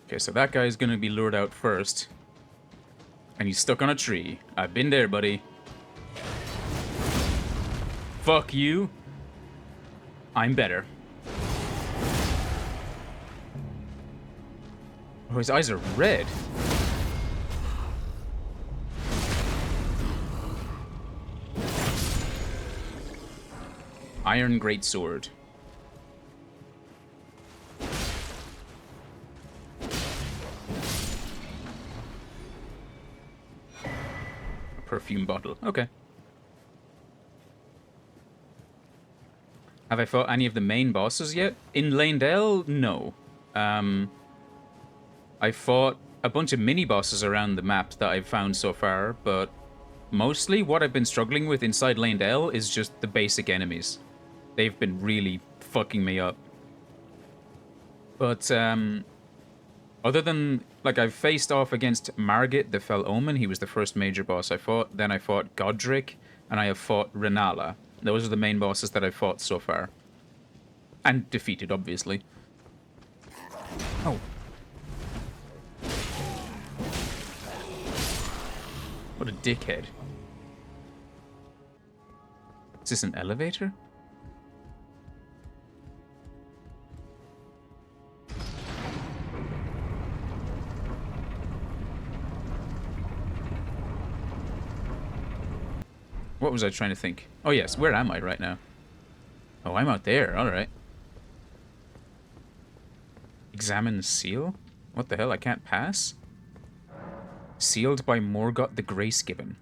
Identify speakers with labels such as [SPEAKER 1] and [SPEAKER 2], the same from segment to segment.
[SPEAKER 1] Okay, so that guy is gonna be lured out first. And he's stuck on a tree. I've been there, buddy. Fuck you. I'm better. Oh, his eyes are red. Iron Greatsword. A perfume bottle. Okay. Have I fought any of the main bosses yet? In Leyndell? No. I fought a bunch of mini-bosses around the map that I've found so far, but mostly what I've been struggling with inside Leyndell is just the basic enemies. They've been really fucking me up. But, other than, like, I've faced off against Morgott, the Fell Omen. He was the first major boss I fought. Then I fought Godric, and I have fought Renala. Those are the main bosses that I've fought so far. And defeated, obviously. Oh. What a dickhead. Is this an elevator? What was I trying to think? Oh yes, where am I right now? Oh, I'm out there, alright. Examine seal? What the hell, I can't pass? Sealed by Morgott the Grace-Given.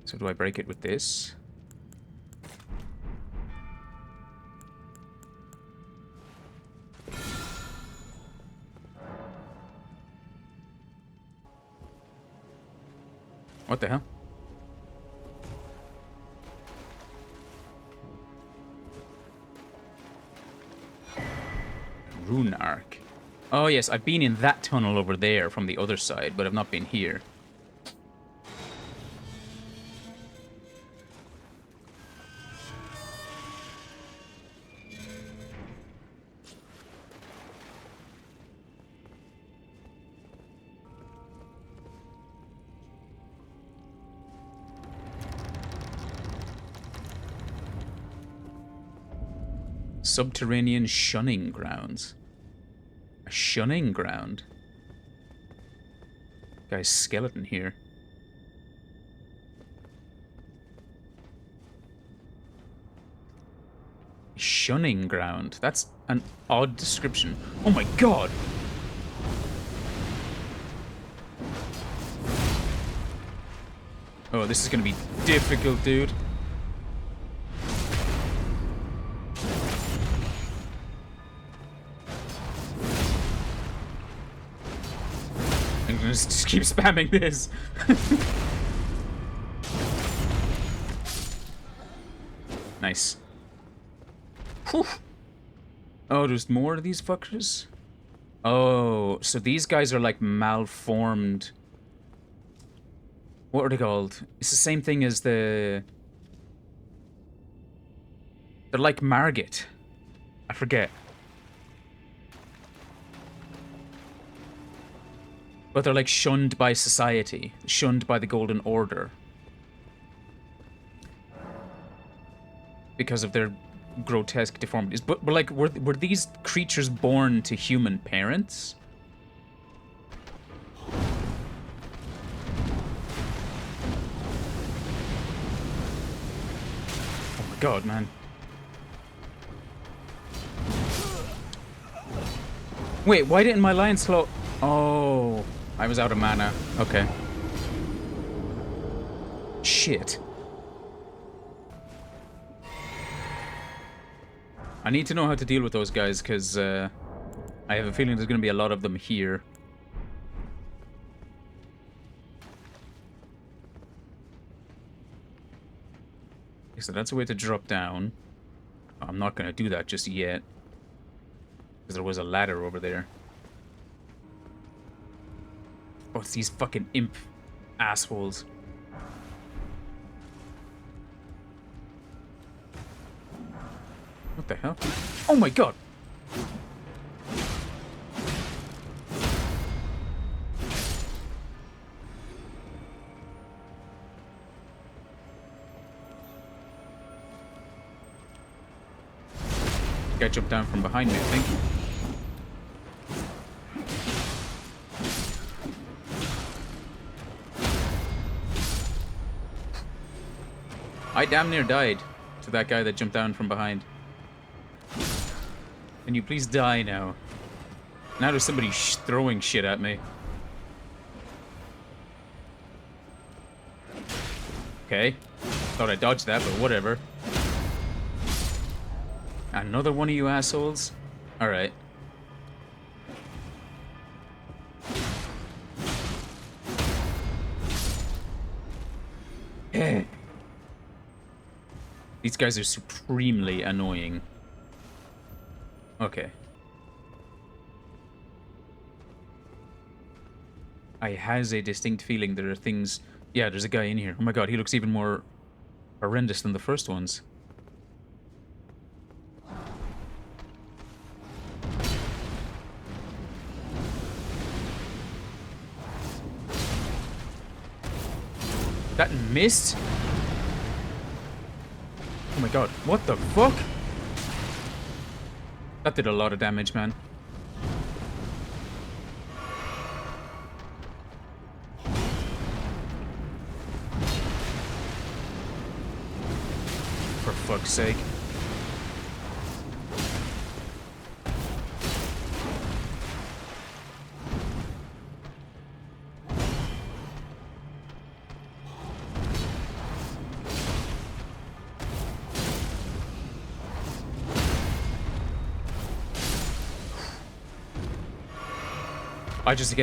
[SPEAKER 1] So do I break it with this? What the hell? Rune Arc. Oh yes, I've been in that tunnel over there from the other side, but I've not been here. Subterranean shunning grounds. A shunning ground? Guy's skeleton here. Shunning ground. That's an odd description. Oh my god! Oh, this is gonna be difficult, dude. Just keep spamming this. Nice. Whew. Oh, there's more of these fuckers? Oh, so these guys are like malformed. What are they called? It's the same thing as the... They're like Morgott. I forget. But they're like shunned by society, shunned by the Golden Order. Because of their grotesque deformities. But like, were these creatures born to human parents? Oh my god, man. Wait, why didn't my lion slow... Oh... I was out of mana. Okay. Shit. I need to know how to deal with those guys, because I have a feeling there's going to be a lot of them here. Okay, so that's a way to drop down. I'm not going to do that just yet, because there was a ladder over there. Oh, it's these fucking imp assholes. What the hell? Oh my god! Guy jumped down from behind me, I think. I damn near died to that guy that jumped down from behind. Can you please die now? Now there's somebody throwing shit at me. Okay. Thought I dodged that, but whatever. Another one of you assholes? Alright. These guys are supremely annoying. Okay. I has a distinct feeling there are things... Yeah, there's a guy in here. Oh my god, he looks even more horrendous than the first ones. That missed? Oh my god, what the fuck? That did a lot of damage, man. For fuck's sake. I just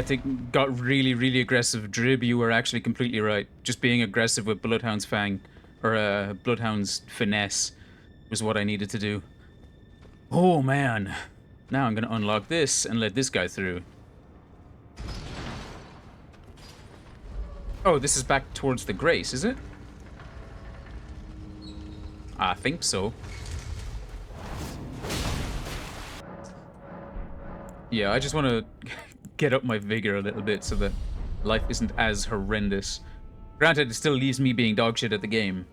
[SPEAKER 1] got really, really aggressive. Drib, you were actually completely right. Just being aggressive with Bloodhound's Fang, or Bloodhound's Finesse, was what I needed to do. Oh man. Now I'm gonna unlock this and let this guy through. Oh, this is back towards the Grace, is it? I think so. Yeah, I just want to get up my vigor a little bit so that life isn't as horrendous. Granted, it still leaves me being dog shit at the game.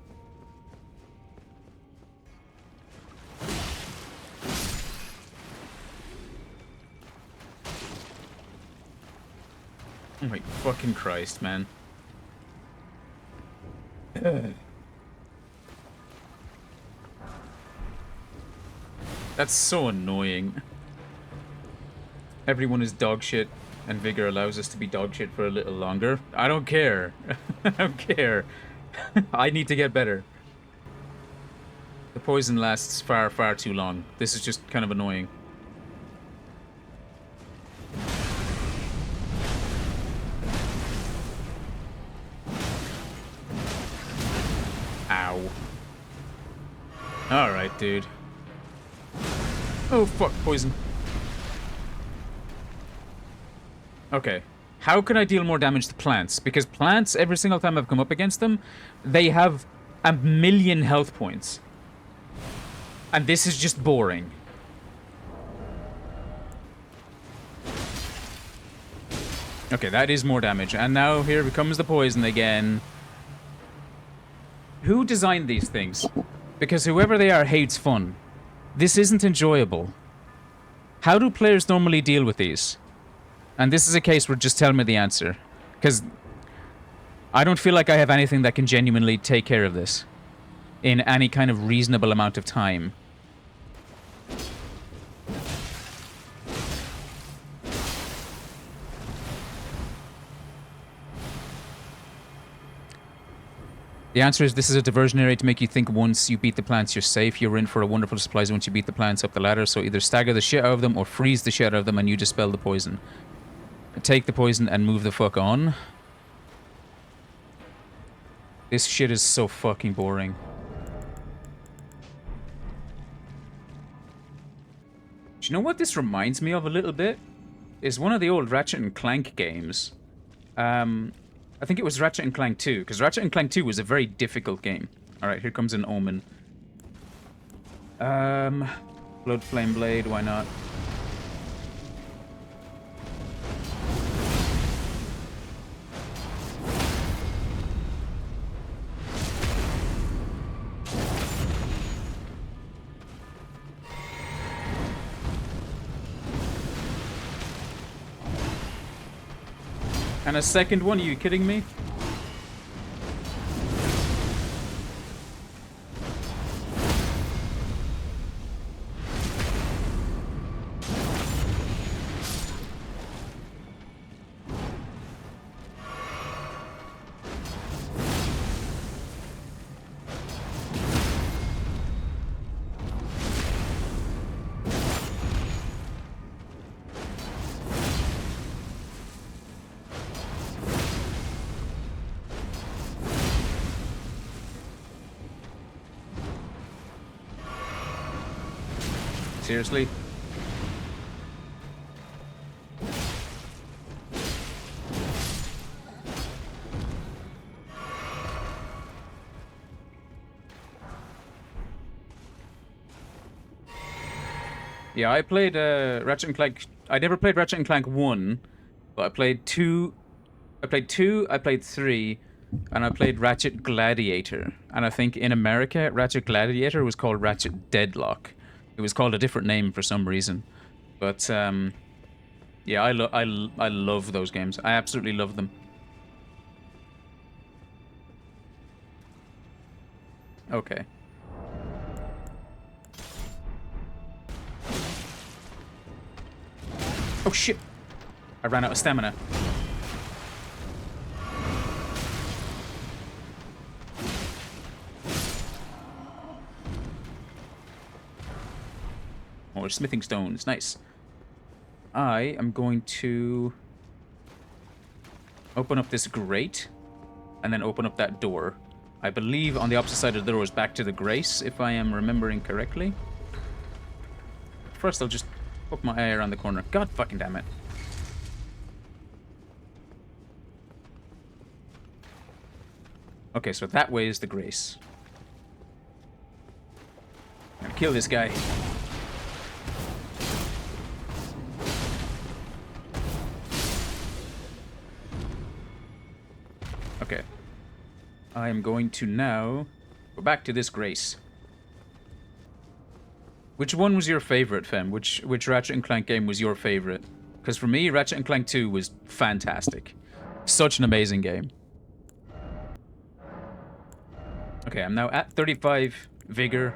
[SPEAKER 1] Oh my fucking Christ, man. That's so annoying. Everyone is dog shit, and vigor allows us to be dog shit for a little longer. I don't care. I don't care. I need to get better. The poison lasts far, far too long. This is just kind of annoying. Ow. Alright, dude. Oh, fuck, poison. Okay. How can I deal more damage to plants? Because plants, every single time I've come up against them, they have a million health points. And this is just boring. Okay, that is more damage. And now here comes the poison again. Who designed these things? Because whoever they are hates fun. This isn't enjoyable. How do players normally deal with these? And this is a case where just tell me the answer. Because I don't feel like I have anything that can genuinely take care of this in any kind of reasonable amount of time. The answer is this is a diversion area to make you think once you beat the plants you're safe. You're in for a wonderful supplies once you beat the plants up the ladder. So either stagger the shit out of them or freeze the shit out of them and you dispel the poison. Take the poison and move the fuck on. This shit is so fucking boring. Do you know what this reminds me of a little bit? Is one of the old Ratchet and Clank games. I think it was Ratchet and Clank 2, because Ratchet and Clank 2 was a very difficult game. Alright, here comes an Omen. Blood Flame Blade, why not? And a second one? Are you kidding me? Seriously? Yeah, I played Ratchet and Clank. I never played Ratchet and Clank 1, but I played 2. I played 2, I played 3, and I played Ratchet Gladiator. And I think in America, Ratchet Gladiator was called Ratchet Deadlock. It was called a different name for some reason. But, yeah, I love those games. I absolutely love them. Okay. Oh, shit! I ran out of stamina. More smithing stones. Nice. I am going to open up this grate and then open up that door. I believe on the opposite side of the door is back to the Grace, if I am remembering correctly. First, I'll just poke my eye around the corner. God fucking damn it. Okay, so that way is the Grace. I'm gonna kill this guy. Okay. I am going to now go back to this Grace. Which one was your favorite, Fem? Which Ratchet and Clank game was your favorite? Because for me, Ratchet and Clank 2 was fantastic. Such an amazing game. Okay, I'm now at 35 vigor,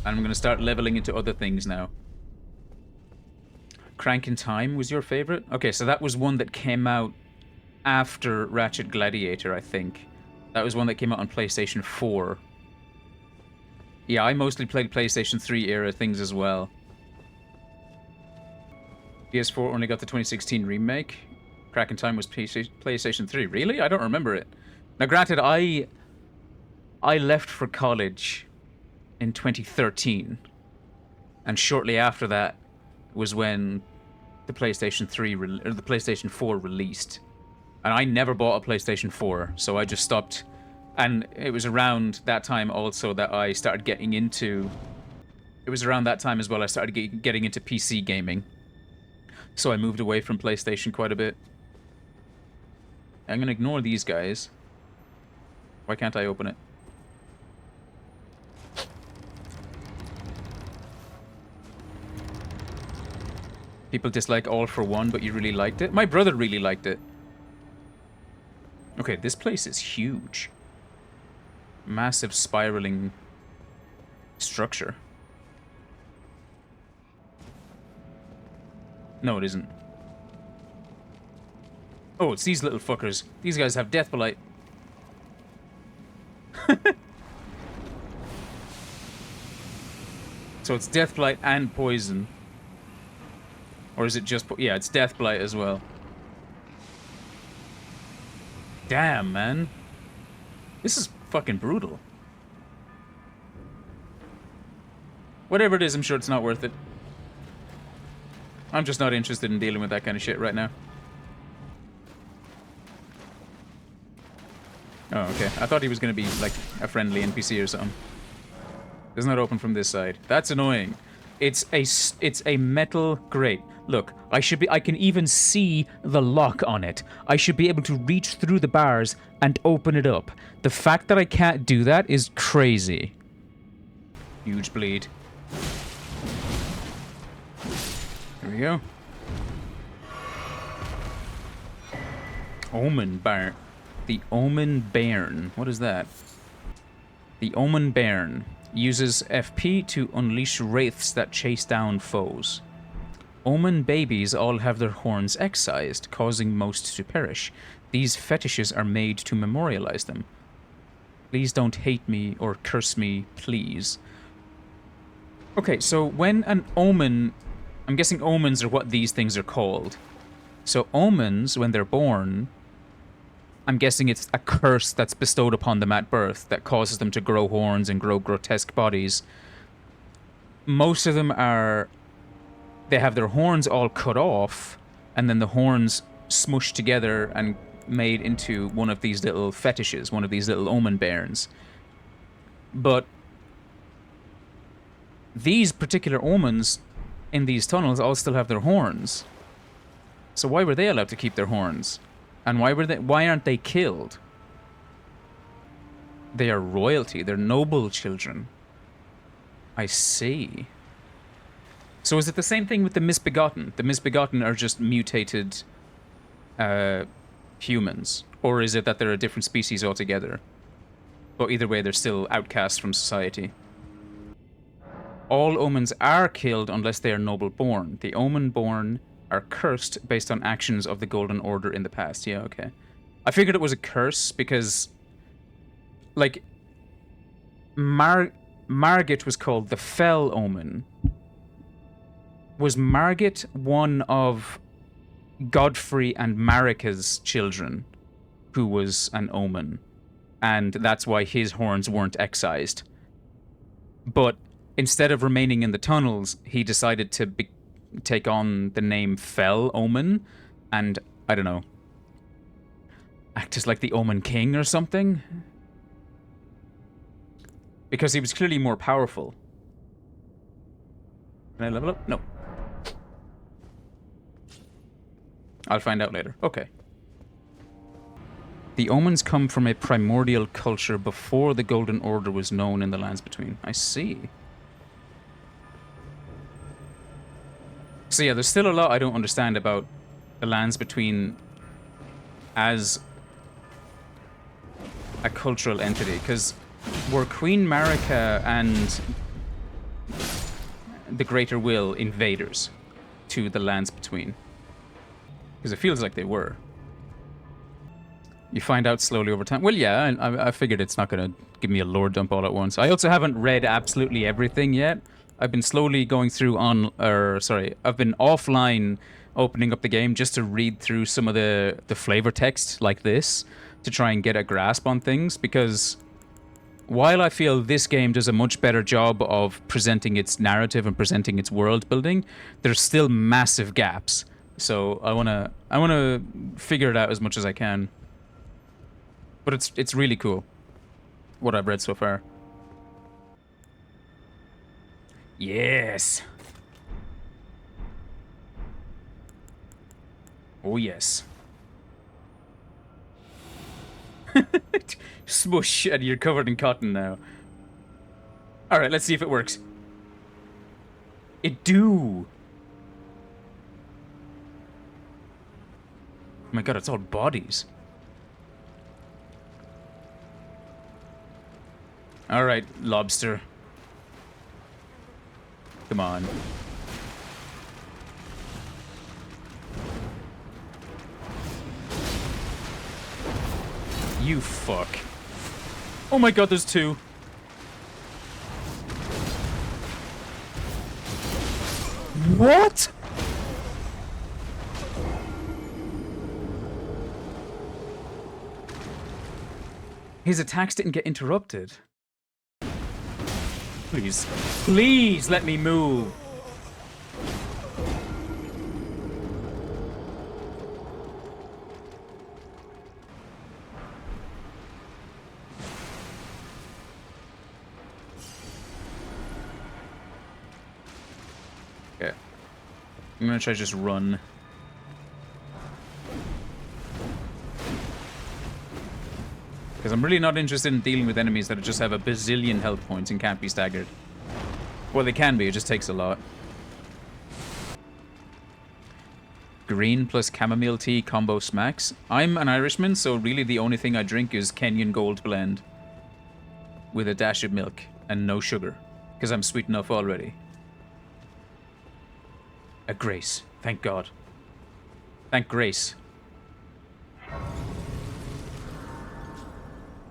[SPEAKER 1] and I'm going to start leveling into other things now. Crank in Time was your favorite? Okay, so that was one that came out after Ratchet Gladiator, I think. That was one that came out on PlayStation 4. Yeah, I mostly played PlayStation 3 era things as well. PS4 only got the 2016 remake. Crack in Time was PlayStation 3. Really? I don't remember it. Now, granted, I left for college in 2013. And shortly after that was when the PlayStation 3 or the PlayStation 4 released. And I never bought a PlayStation 4, so I just stopped. And it was around that time also that I started getting into... It was around that time as well I started getting into PC gaming. So I moved away from PlayStation quite a bit. I'm going to ignore these guys. Why can't I open it? People dislike All for One, but you really liked it? My brother really liked it. Okay, this place is huge. Massive spiraling structure. No, it isn't. Oh, it's these little fuckers. These guys have death blight. So it's death blight and poison. Or is it just... Yeah, it's death blight as well. Damn, man. This is fucking brutal. Whatever it is, I'm sure it's not worth it. I'm just not interested in dealing with that kind of shit right now. Oh, okay. I thought he was going to be, like, a friendly NPC or something. It's not open from this side. That's annoying. It's a metal grate. Look, I can even see the lock on it. I should be able to reach through the bars and open it up. The fact that I can't do that is crazy. Huge bleed. Here we go. Omen Bairn. The Omen Bairn. What is that? The Omen Bairn uses FP to unleash wraiths that chase down foes. Omen babies all have their horns excised, causing most to perish. These fetishes are made to memorialize them. Please don't hate me or curse me, please. Okay, so when an omen... I'm guessing omens are what these things are called. So omens, when they're born... I'm guessing it's a curse that's bestowed upon them at birth that causes them to grow horns and grow grotesque bodies. Most of them are... They have their horns all cut off, and then the horns smushed together and made into one of these little fetishes, one of these little omen bairns. But these particular omens in these tunnels all still have their horns. So why were they allowed to keep their horns? And why aren't they killed? They are royalty. They're noble children. I see. So is it the same thing with the misbegotten? The misbegotten are just mutated humans? Or is it that they're a different species altogether? But either way, they're still outcasts from society. All omens are killed unless they are noble-born. The omen-born are cursed based on actions of the Golden Order in the past. Yeah, okay. I figured it was a curse because, like, Morgott was called the Fell Omen. Was Morgott one of Godfrey and Marika's children who was an omen? And that's why his horns weren't excised. But instead of remaining in the tunnels, he decided to take on the name Fell Omen and, I don't know, act as like the Omen King or something? Because he was clearly more powerful. Can I level up? No. I'll find out later. Okay. The omens come from a primordial culture before the Golden Order was known in the Lands Between. I see. So yeah, there's still a lot I don't understand about the Lands Between as a cultural entity, because were Queen Marika and the Greater Will invaders to the Lands Between? Because it feels like they were. You find out slowly over time. Well, yeah, I figured it's not going to give me a lore dump all at once. I also haven't read absolutely everything yet. I've been slowly going through I've been offline opening up the game just to read through some of the flavor text like this to try and get a grasp on things, because while I feel this game does a much better job of presenting its narrative and presenting its world building, there's still massive gaps. So I wanna figure it out as much as I can. But it's really cool what I've read so far. Yes. Oh yes. Smush, and you're covered in cotton now. Alright, let's see if it works. It do. Oh my god, it's all bodies. Alright, lobster. Come on. You fuck. Oh my god, there's two. What? His attacks didn't get interrupted. Please. Please let me move. Okay. I'm gonna try to just run. Because I'm really not interested in dealing with enemies that just have a bazillion health points and can't be staggered. Well, they can be, it just takes a lot. Green plus chamomile tea combo smacks. I'm an Irishman, so really the only thing I drink is Kenyan Gold Blend. With a dash of milk and no sugar. Because I'm sweet enough already. A grace. Thank God. Thank grace.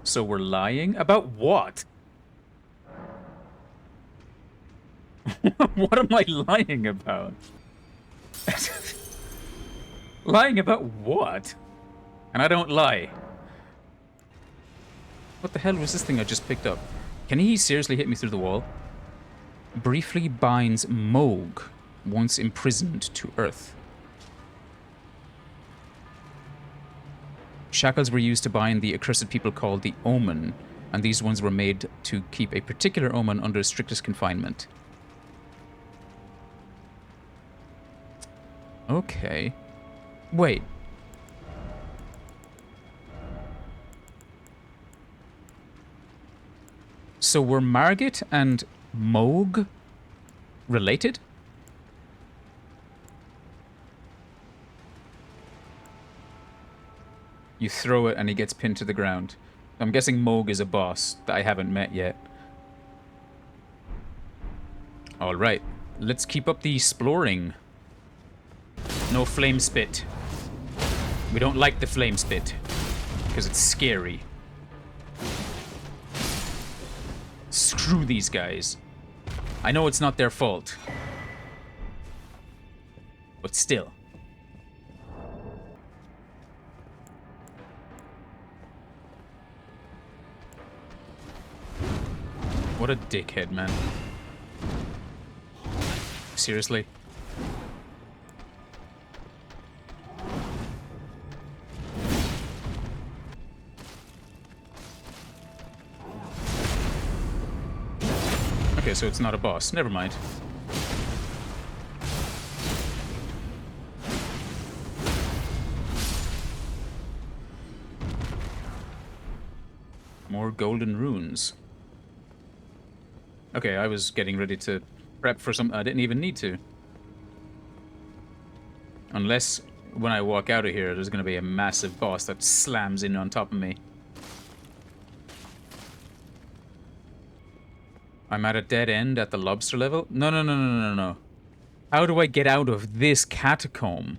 [SPEAKER 1] So we're lying? About what? What am I lying about? Lying about what? And I don't lie. What the hell was this thing I just picked up? Can he seriously hit me through the wall? Briefly binds Mohg, once imprisoned to Earth. Shackles were used to bind the accursed people called the Omen, and these ones were made to keep a particular Omen under strictest confinement. Okay. Wait. So were Morgott and Mohg related? You throw it and he gets pinned to the ground. I'm guessing Mohg is a boss that I haven't met yet. Alright, let's keep up the exploring. No flame spit. We don't like the flame spit. Because it's scary. Screw these guys. I know it's not their fault. But still. What a dickhead, man. Seriously? Okay, so it's not a boss. Never mind. More golden runes. Okay, I was getting ready to prep for something I didn't even need to. Unless, when I walk out of here, there's going to be a massive boss that slams in on top of me. I'm at a dead end at the lobster level? No. How do I get out of this catacomb?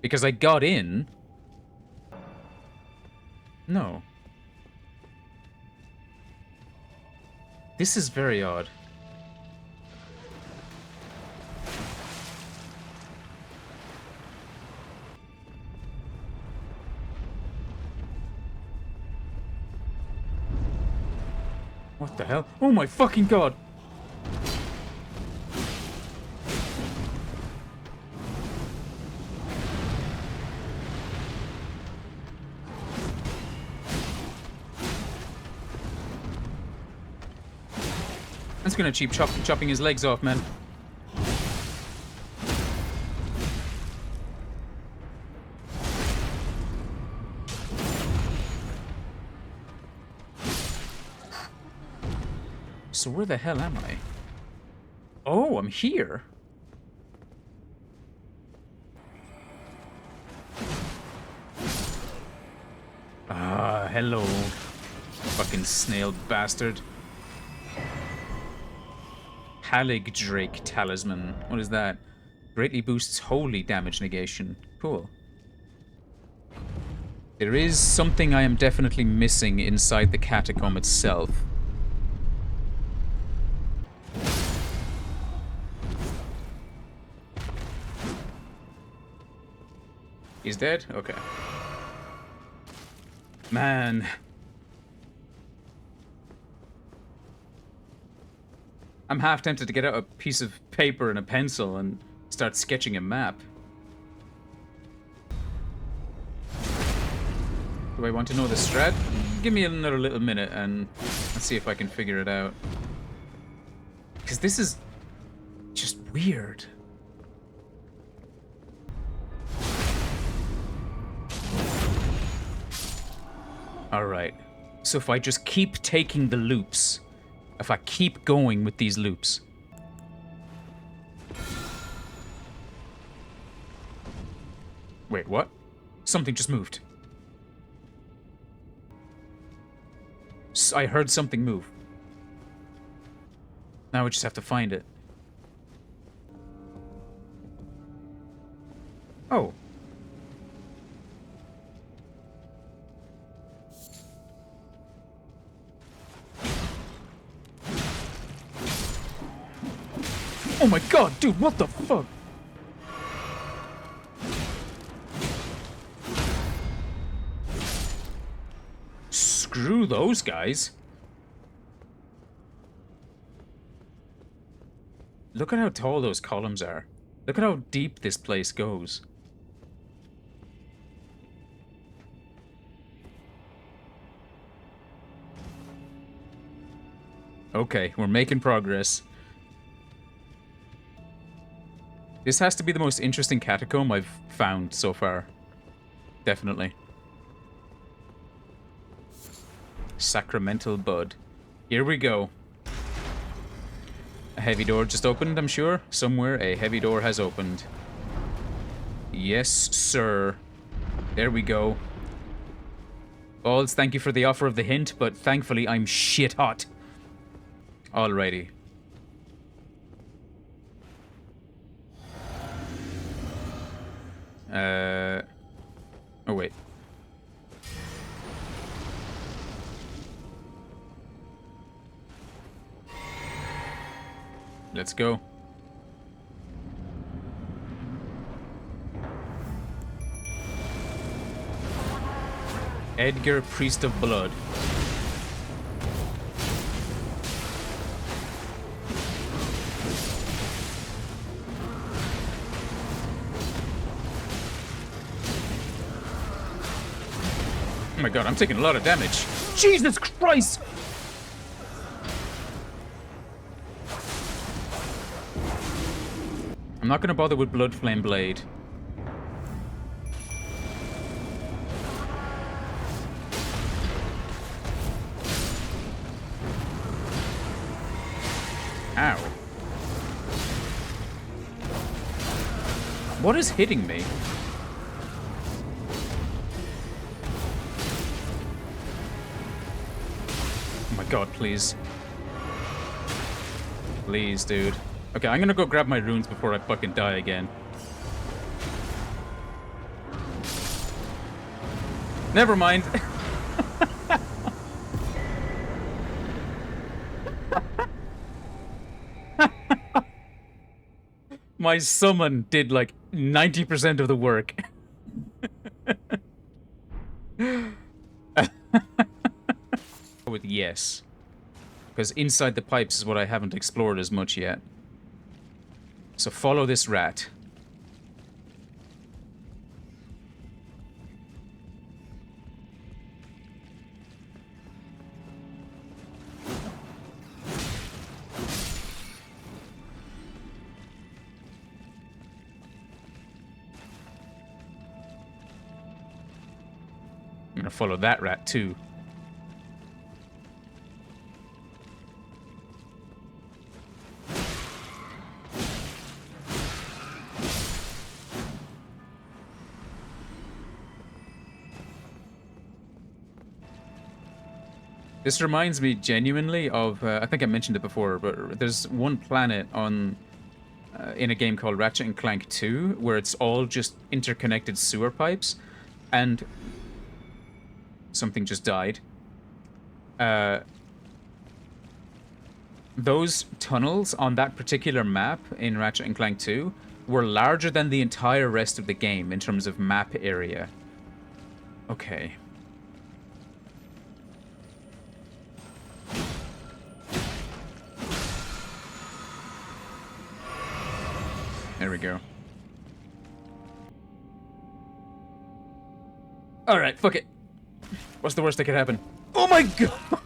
[SPEAKER 1] Because I got in. No. This is very odd. What the hell? Oh my fucking god! That's gonna keep chopping his legs off, man. So where the hell am I? Oh, I'm here. Ah, hello. Fucking snail bastard. Halig Drake Talisman. What is that? Greatly boosts holy damage negation. Cool. There is something I am definitely missing inside the catacomb itself. He's dead? Okay. Man. I'm half tempted to get out a piece of paper and a pencil and start sketching a map. Do I want to know the strat? Give me another little minute and let's see if I can figure it out. Because this is just weird. Alright, so if I just keep taking the loops, if I keep going with these loops. Wait, what? Something just moved. I heard something move. Now we just have to find it. Oh. Oh my god, dude, what the fuck? Screw those guys. Look at how tall those columns are. Look at how deep this place goes. Okay, we're making progress. This has to be the most interesting catacomb I've found so far. Definitely. Sacramental Bud. Here we go. A heavy door just opened, I'm sure. Somewhere a heavy door has opened. Yes, sir. There we go. Balls, thank you for the offer of the hint, but thankfully I'm shit hot. Alrighty. Oh, wait. Let's go. Edgar, Priest of Blood. Oh my god, I'm taking a lot of damage. Jesus Christ! I'm not gonna bother with Blood Flame Blade. Ow. What is hitting me? Oh my god, please. Please, dude. Okay, I'm gonna go grab my runes before I fucking die again. Never mind. My summon did like 90% of the work. With yes. Because inside the pipes is what I haven't explored as much yet. So follow this rat. I'm gonna follow that rat too. This reminds me genuinely of, I think I mentioned it before, but there's one planet on in a game called Ratchet and Clank 2 where it's all just interconnected sewer pipes, and something just died. Those tunnels on that particular map in Ratchet and Clank 2 were larger than the entire rest of the game in terms of map area. Okay. There we go. Alright, fuck it. What's the worst that could happen? Oh my god!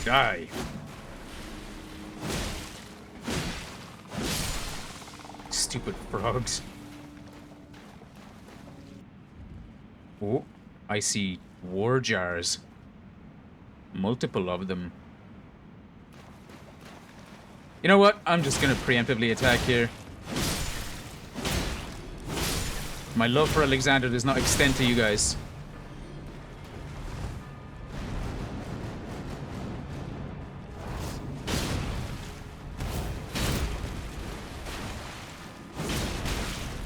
[SPEAKER 1] Die. stupid frogs. Oh, I see war jars. Multiple of them. You know what? I'm just gonna preemptively attack here. My love for Alexander does not extend to you guys.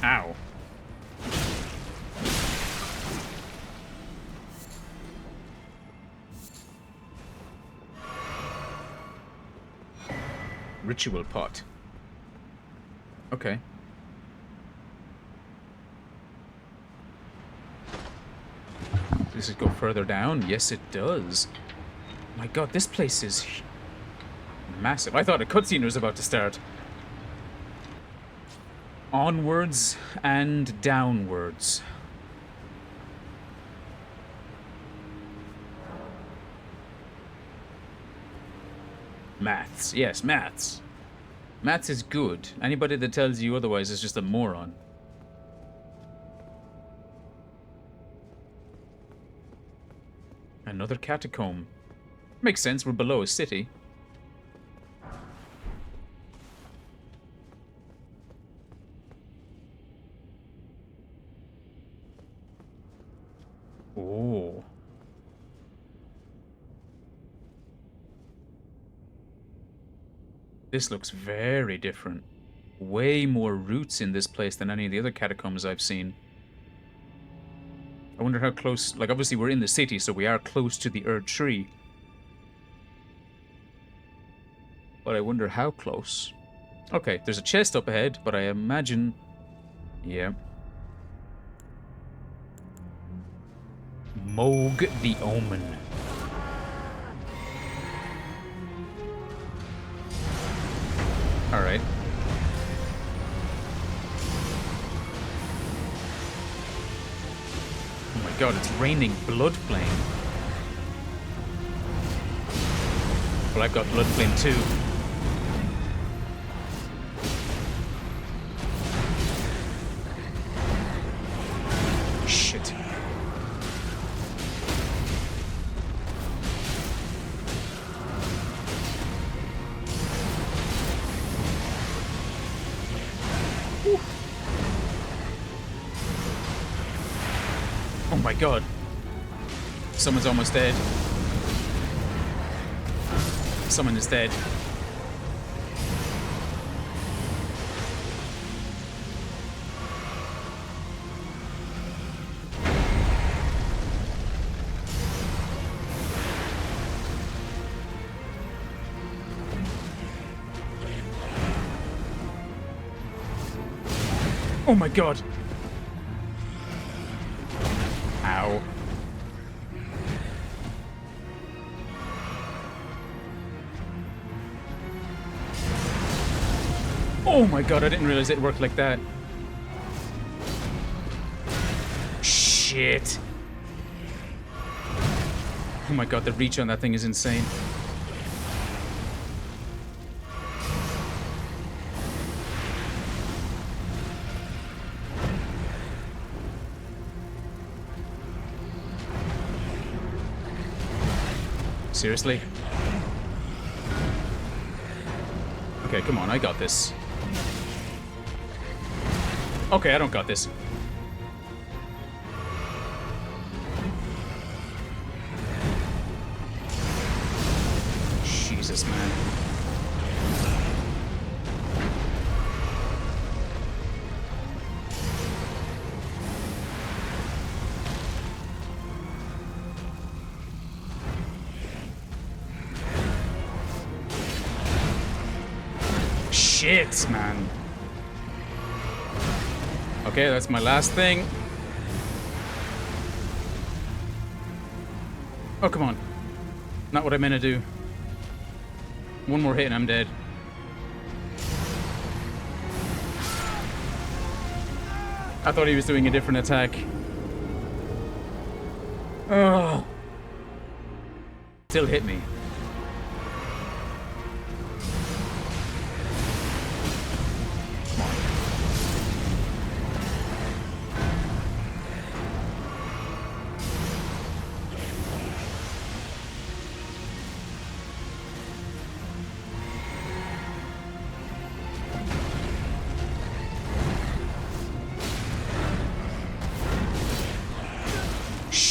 [SPEAKER 1] Ow. Ritual pot. Okay. Does it go further down? Yes, it does. My god, this place is massive. I thought a cutscene was about to start. Onwards and downwards. Maths. Yes, maths. Maths is good. Anybody that tells you otherwise is just a moron. Another catacomb. Makes sense, we're below a city. Oh. This looks very different. Way more roots in this place than any of the other catacombs I've seen. I wonder how close... Like, obviously we're in the city, so we are close to the Erd Tree. But I wonder how close. Okay, there's a chest up ahead, but I imagine... Yeah. Mohg the Omen. Alright. Oh my god, it's raining blood flame. Well, I've got blood flame too. Shit. Oh my god. Someone's almost dead. Someone is dead. Oh my god. Ow. Oh my god, I didn't realize it worked like that. Shit. Oh my god, the reach on that thing is insane. Seriously? Okay, come on, I got this. Okay, I don't got this. Jesus, man. Shit, man. Okay, that's my last thing. Oh, come on. Not what I meant to do. One more hit and I'm dead. I thought he was doing a different attack. Oh. Still hit me. Come on.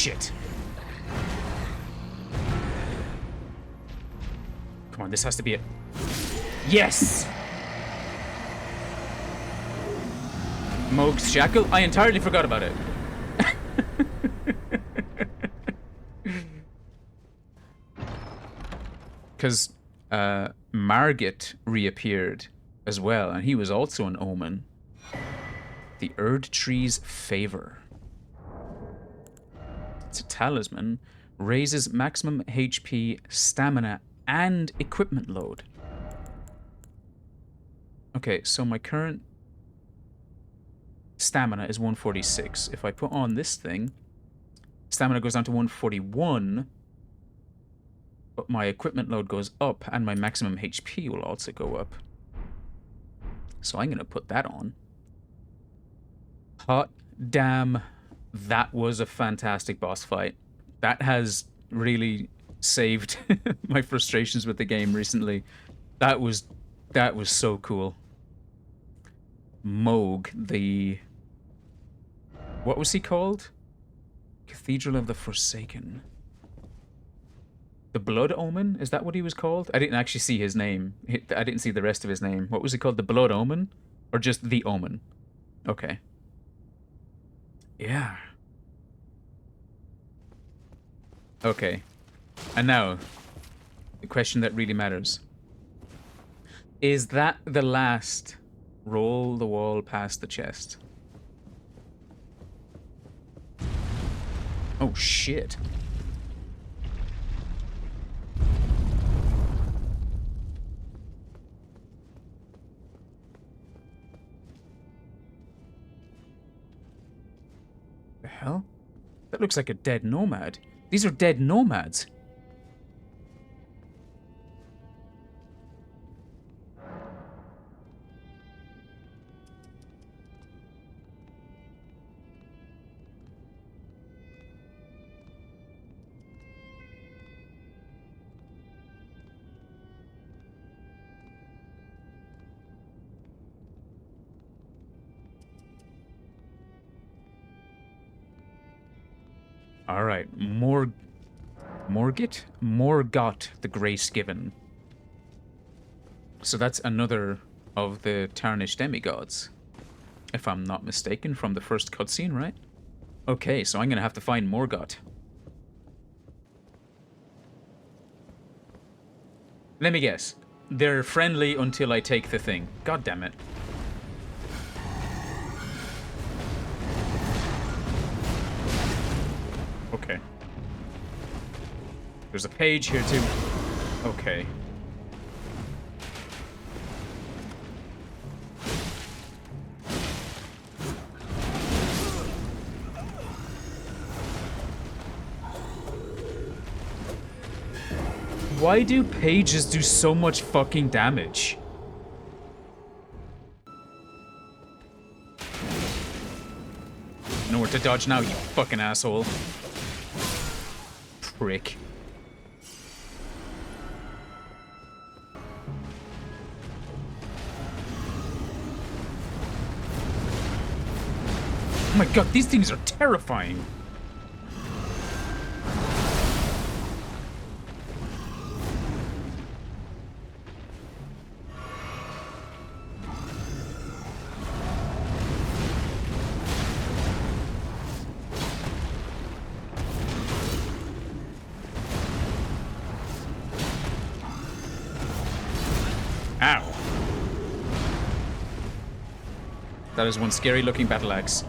[SPEAKER 1] shit. Come on, this has to be it. Yes! Mohg's shackle? I entirely forgot about it. Because Morgott reappeared as well, and he was also an omen. The Erd Tree's Favor. It's a talisman. Raises maximum HP, stamina, and equipment load. Okay, so my current stamina is 146. If I put on this thing, stamina goes down to 141, but my equipment load goes up, and my maximum HP will also go up. So I'm going to put that on. Hot damn, that was a fantastic boss fight. That has really saved my frustrations with the game recently. That was so cool. Mohg, the... What was he called? Cathedral of the Forsaken. The Blood Omen? Is that what he was called? I didn't actually see his name. I didn't see the rest of his name. What was he called? The Blood Omen? Or just the Omen? Okay. Yeah. Okay. And now, the question that really matters. Is that the last roll the wall past the chest? Oh, shit. The hell? That looks like a dead nomad. These are dead nomads. All right, Morgott, the Grace Given. So that's another of the tarnished demigods, if I'm not mistaken, from the first cutscene, right? Okay, so I'm gonna have to find Morgott. Let me guess. They're friendly until I take the thing. God damn it. Okay. There's a page here too. Okay. Why do pages do so much fucking damage? Nowhere to dodge now, you fucking asshole. Prick. Oh my god, these things are terrifying. Ow. That is one scary looking battle axe.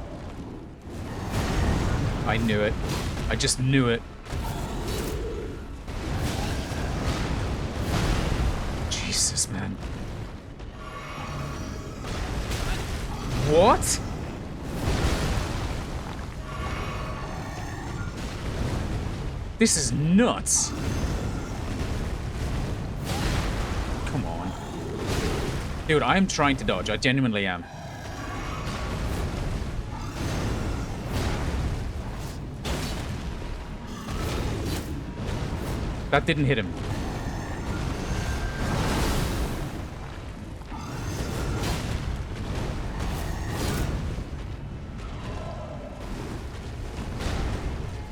[SPEAKER 1] I knew it. I just knew it. Jesus, man. What? This is nuts. Come on. Dude, I'm trying to dodge. I genuinely am. That didn't hit him.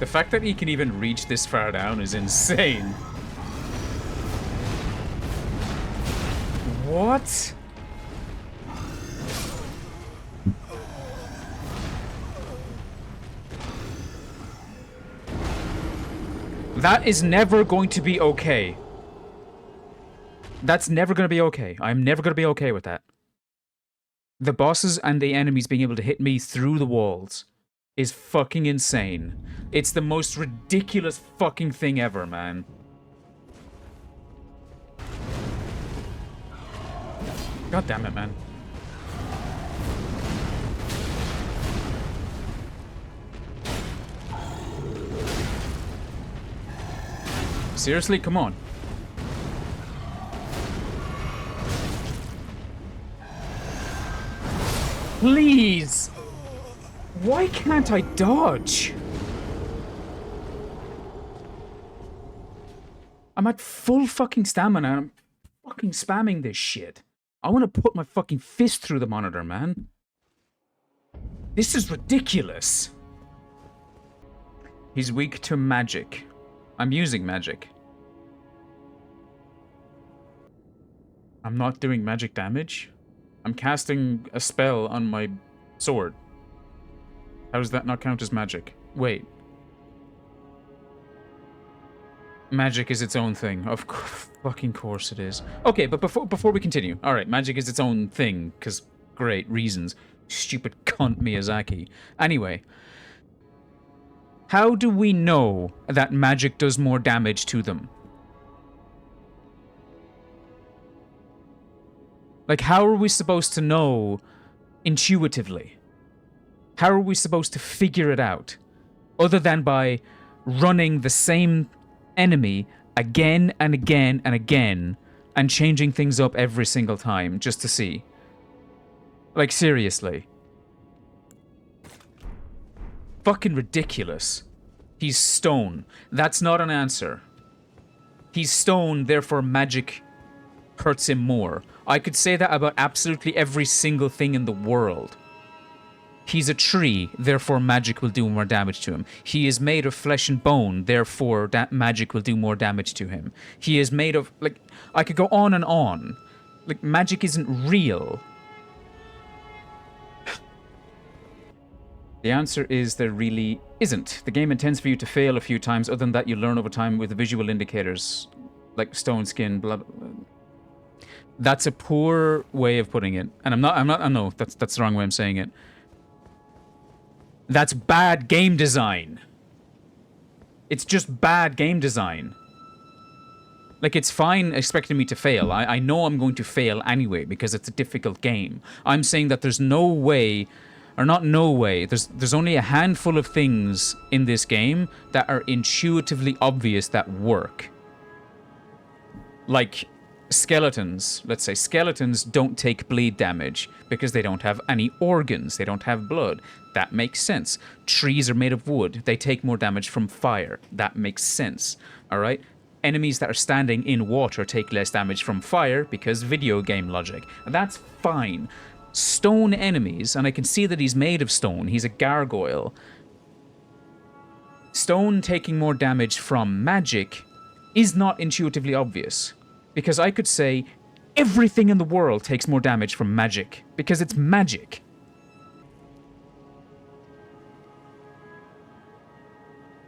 [SPEAKER 1] The fact that he can even reach this far down is insane. What? That is never going to be okay. That's never going to be okay. I'm never going to be okay with that. The bosses and the enemies being able to hit me through the walls is fucking insane. It's the most ridiculous fucking thing ever, man. God damn it, man. Seriously, come on. Please! Why can't I dodge? I'm at full fucking stamina and I'm fucking spamming this shit. I want to put my fucking fist through the monitor, man. This is ridiculous. He's weak to magic. I'm using magic. I'm not doing magic damage. I'm casting a spell on my sword. How does that not count as magic? Wait. Magic is its own thing. Of fucking course it is. Okay, but before we continue. Alright, magic is its own thing, because great reasons. Stupid cunt Miyazaki. Anyway. How do we know that magic does more damage to them? Like, how are we supposed to know intuitively? How are we supposed to figure it out? Other than by running the same enemy again and again and again and changing things up every single time just to see. Like, seriously. Fucking ridiculous. He's stone. That's not an answer. He's stone, therefore magic hurts him more. I could say that about absolutely every single thing in the world. He's a tree, therefore magic will do more damage to him. He is made of flesh and bone, therefore that magic will do more damage to him. He is made of, like, I could go on and on. Like, magic isn't real. The answer is there really isn't. The game intends for you to fail a few times, other than that you learn over time with the visual indicators, like stone skin, blah, blah, blah. That's a poor way of putting it. And I know, that's the wrong way I'm saying it. That's bad game design. It's just bad game design. Like, it's fine expecting me to fail. I know I'm going to fail anyway, because it's a difficult game. I'm saying that there's no way, or not no way, there's only a handful of things in this game that are intuitively obvious that work. Like, skeletons, let's say skeletons don't take bleed damage because they don't have any organs, they don't have blood. That makes sense. Trees are made of wood, they take more damage from fire. That makes sense. Alright? Enemies that are standing in water take less damage from fire because video game logic. And that's fine. Stone enemies, and I can see that he's made of stone, he's a gargoyle. Stone taking more damage from magic is not intuitively obvious. Because I could say everything in the world takes more damage from magic. Because it's magic.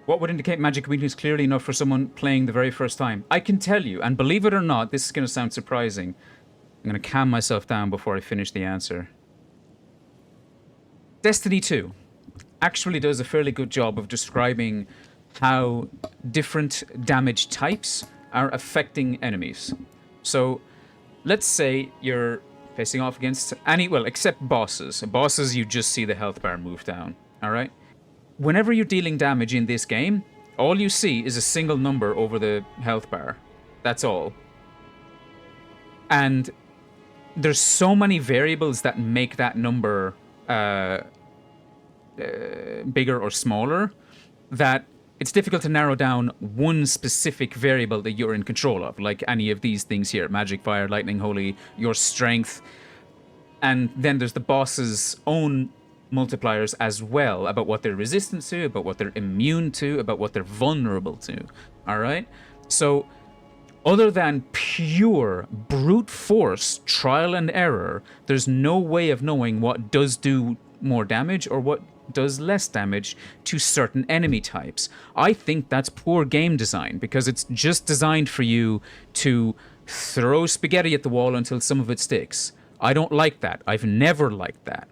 [SPEAKER 1] What would indicate magic weakness clearly enough for someone playing the very first time? I can tell you, and believe it or not, this is going to sound surprising. I'm going to calm myself down before I finish the answer. Destiny 2 actually does a fairly good job of describing how different damage types are affecting enemies. So, let's say you're facing off against any, well, except bosses. Bosses, you just see the health bar move down, alright? Whenever you're dealing damage in this game, all you see is a single number over the health bar. That's all. And there's so many variables that make that number bigger or smaller that it's difficult to narrow down one specific variable that you're in control of, like any of these things here. Magic, fire, lightning, holy, your strength. And then there's the boss's own multipliers as well, about what they're resistant to, about what they're immune to, about what they're vulnerable to. All right? So, other than pure brute force, trial and error, there's no way of knowing what does do more damage or what does less damage to certain enemy types. I think that's poor game design, because it's just designed for you to throw spaghetti at the wall until some of it sticks. I don't like that. I've never liked that.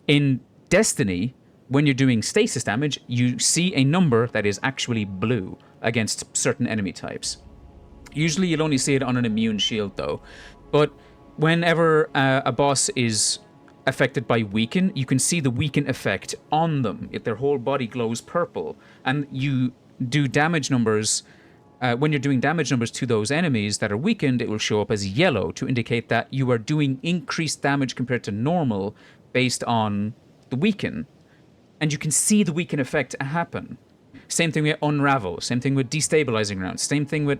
[SPEAKER 1] In Destiny, when you're doing stasis damage, you see a number that is actually blue against certain enemy types. Usually you'll only see it on an immune shield, though. But whenever a boss is affected by weaken, you can see the weaken effect on them. If their whole body glows purple. And you do damage numbers. When you're doing damage numbers to those enemies that are weakened, it will show up as yellow to indicate that you are doing increased damage compared to normal based on the weaken. And you can see the weaken effect happen. Same thing with Unravel, same thing with Destabilizing Rounds, same thing with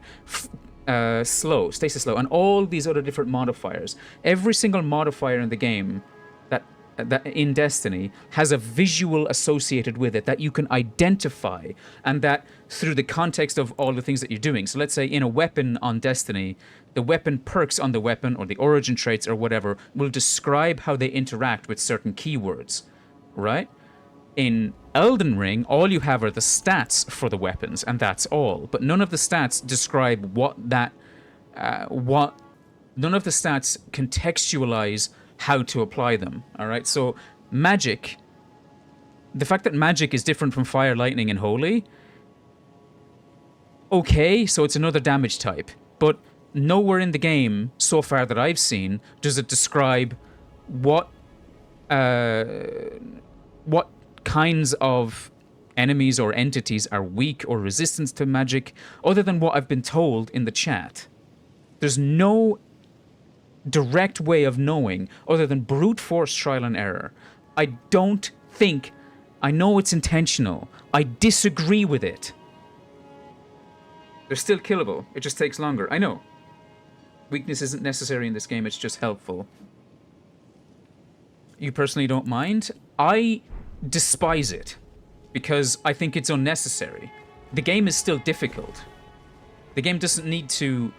[SPEAKER 1] Slow, Stasis Slow, and all these other different modifiers. Every single modifier in the game that in Destiny has a visual associated with it that you can identify, and that through the context of all the things that you're doing. So let's say in a weapon on Destiny, the weapon perks on the weapon or the origin traits or whatever will describe how they interact with certain keywords, right? In Elden Ring, all you have are the stats for the weapons, and that's all. But none of the stats describe none of the stats contextualize how to apply them, all right? So magic, the fact that magic is different from fire, lightning, and holy, okay, so it's another damage type. But nowhere in the game, so far that I've seen, does it describe what kinds of enemies or entities are weak or resistant to magic, other than what I've been told in the chat. There's no direct way of knowing other than brute force trial and error. I don't think, I know it's intentional, I disagree with it. They're still killable, it just takes longer, I know. Weakness isn't necessary in this game, it's just helpful. You personally don't mind? I despise it, because I think it's unnecessary. The game is still difficult. The game doesn't need to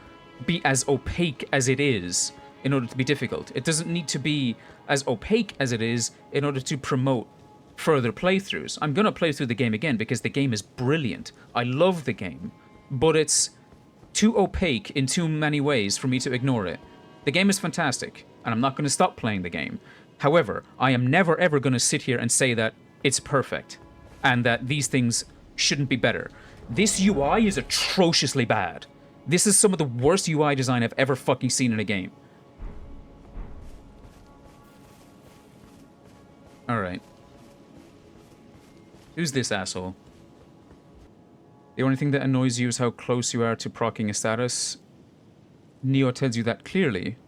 [SPEAKER 1] be as opaque as it is in order to be difficult. It doesn't need to be as opaque as it is in order to promote further playthroughs. I'm going to play through the game again because the game is brilliant. I love the game, but it's too opaque in too many ways for me to ignore it. The game is fantastic, and I'm not going to stop playing the game. However, I am never ever going to sit here and say that it's perfect and that these things shouldn't be better. This UI is atrociously bad. This is some of the worst UI design I've ever fucking seen in a game. Alright. Who's this asshole? The only thing that annoys you is how close you are to proccing a status. Neo tells you that clearly,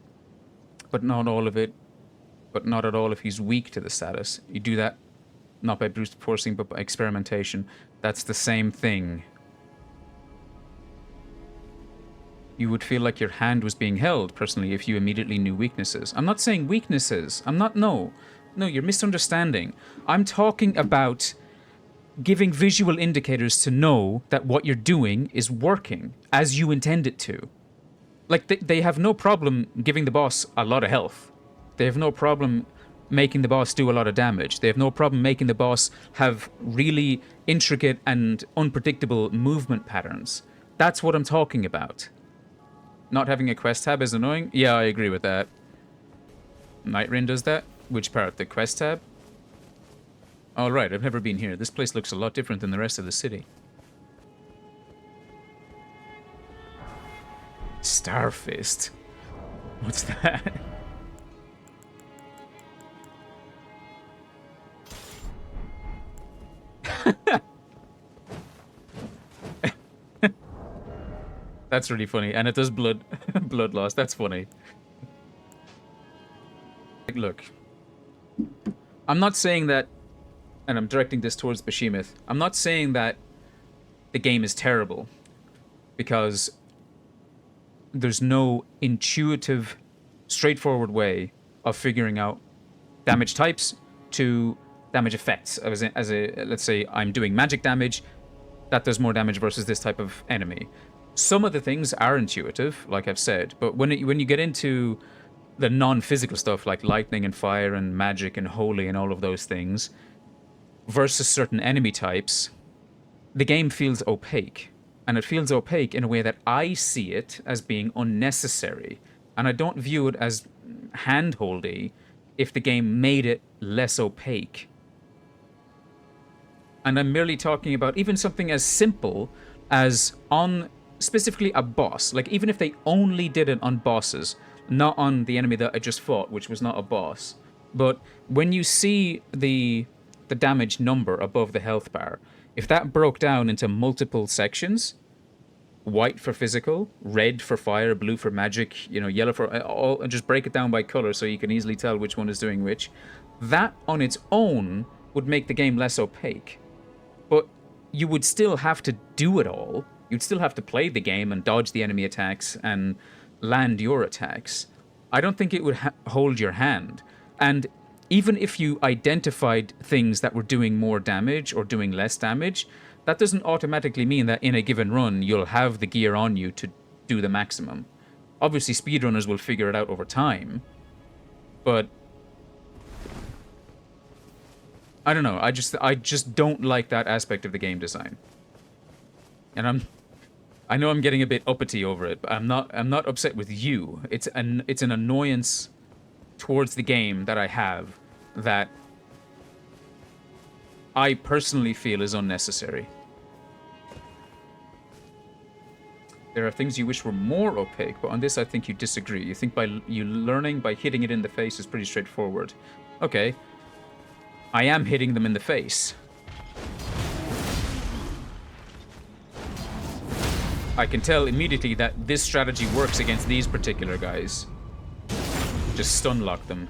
[SPEAKER 1] but not all of it. But not at all if he's weak to the status. You do that not by brute forcing, but by experimentation. That's the same thing. You would feel like your hand was being held, personally, if you immediately knew weaknesses. I'm not saying weaknesses. No, you're misunderstanding. I'm talking about giving visual indicators to know that what you're doing is working as you intend it to. Like, they have no problem giving the boss a lot of health. They have no problem making the boss do a lot of damage. They have no problem making the boss have really intricate and unpredictable movement patterns. That's what I'm talking about. Not having a quest tab is annoying? Yeah, I agree with that. Nightrain does that? Which part? The quest tab? All right, I've never been here. This place looks a lot different than the rest of the city. Starfist. What's that? That's really funny, and it does blood loss. That's funny. Look, I'm not saying that, and I'm directing this towards Behemoth. I'm not saying that the game is terrible, because there's no intuitive, straightforward way of figuring out damage types to damage effects. Let's say I'm doing magic damage, that does more damage versus this type of enemy. Some of the things are intuitive, like I've said, but when you get into the non-physical stuff like lightning and fire and magic and holy and all of those things versus certain enemy types, the game feels opaque. And it feels opaque in a way that I see it as being unnecessary. And I don't view it as handholdy if the game made it less opaque. And I'm merely talking about even something as simple as on specifically a boss. Like, even if they only did it on bosses, not on the enemy that I just fought, which was not a boss. But when you see the damage number above the health bar, if that broke down into multiple sections, white for physical, red for fire, blue for magic, yellow for all, and just break it down by color so you can easily tell which one is doing which, that on its own would make the game less opaque. But you would still have to do it all. You'd still have to play the game and dodge the enemy attacks and land your attacks. I don't think it would hold your hand. And even if you identified things that were doing more damage or doing less damage, that doesn't automatically mean that in a given run you'll have the gear on you to do the maximum. Obviously, speedrunners will figure it out over time, but I don't know. I just don't like that aspect of the game design. And I know I'm getting a bit uppity over it, but I'm not upset with you. It's an annoyance towards the game that I have that I personally feel is unnecessary. There are things you wish were more opaque, but on this I think you disagree. You think learning by hitting it in the face is pretty straightforward. Okay. I am hitting them in the face. I can tell immediately that this strategy works against these particular guys. Just stun lock them.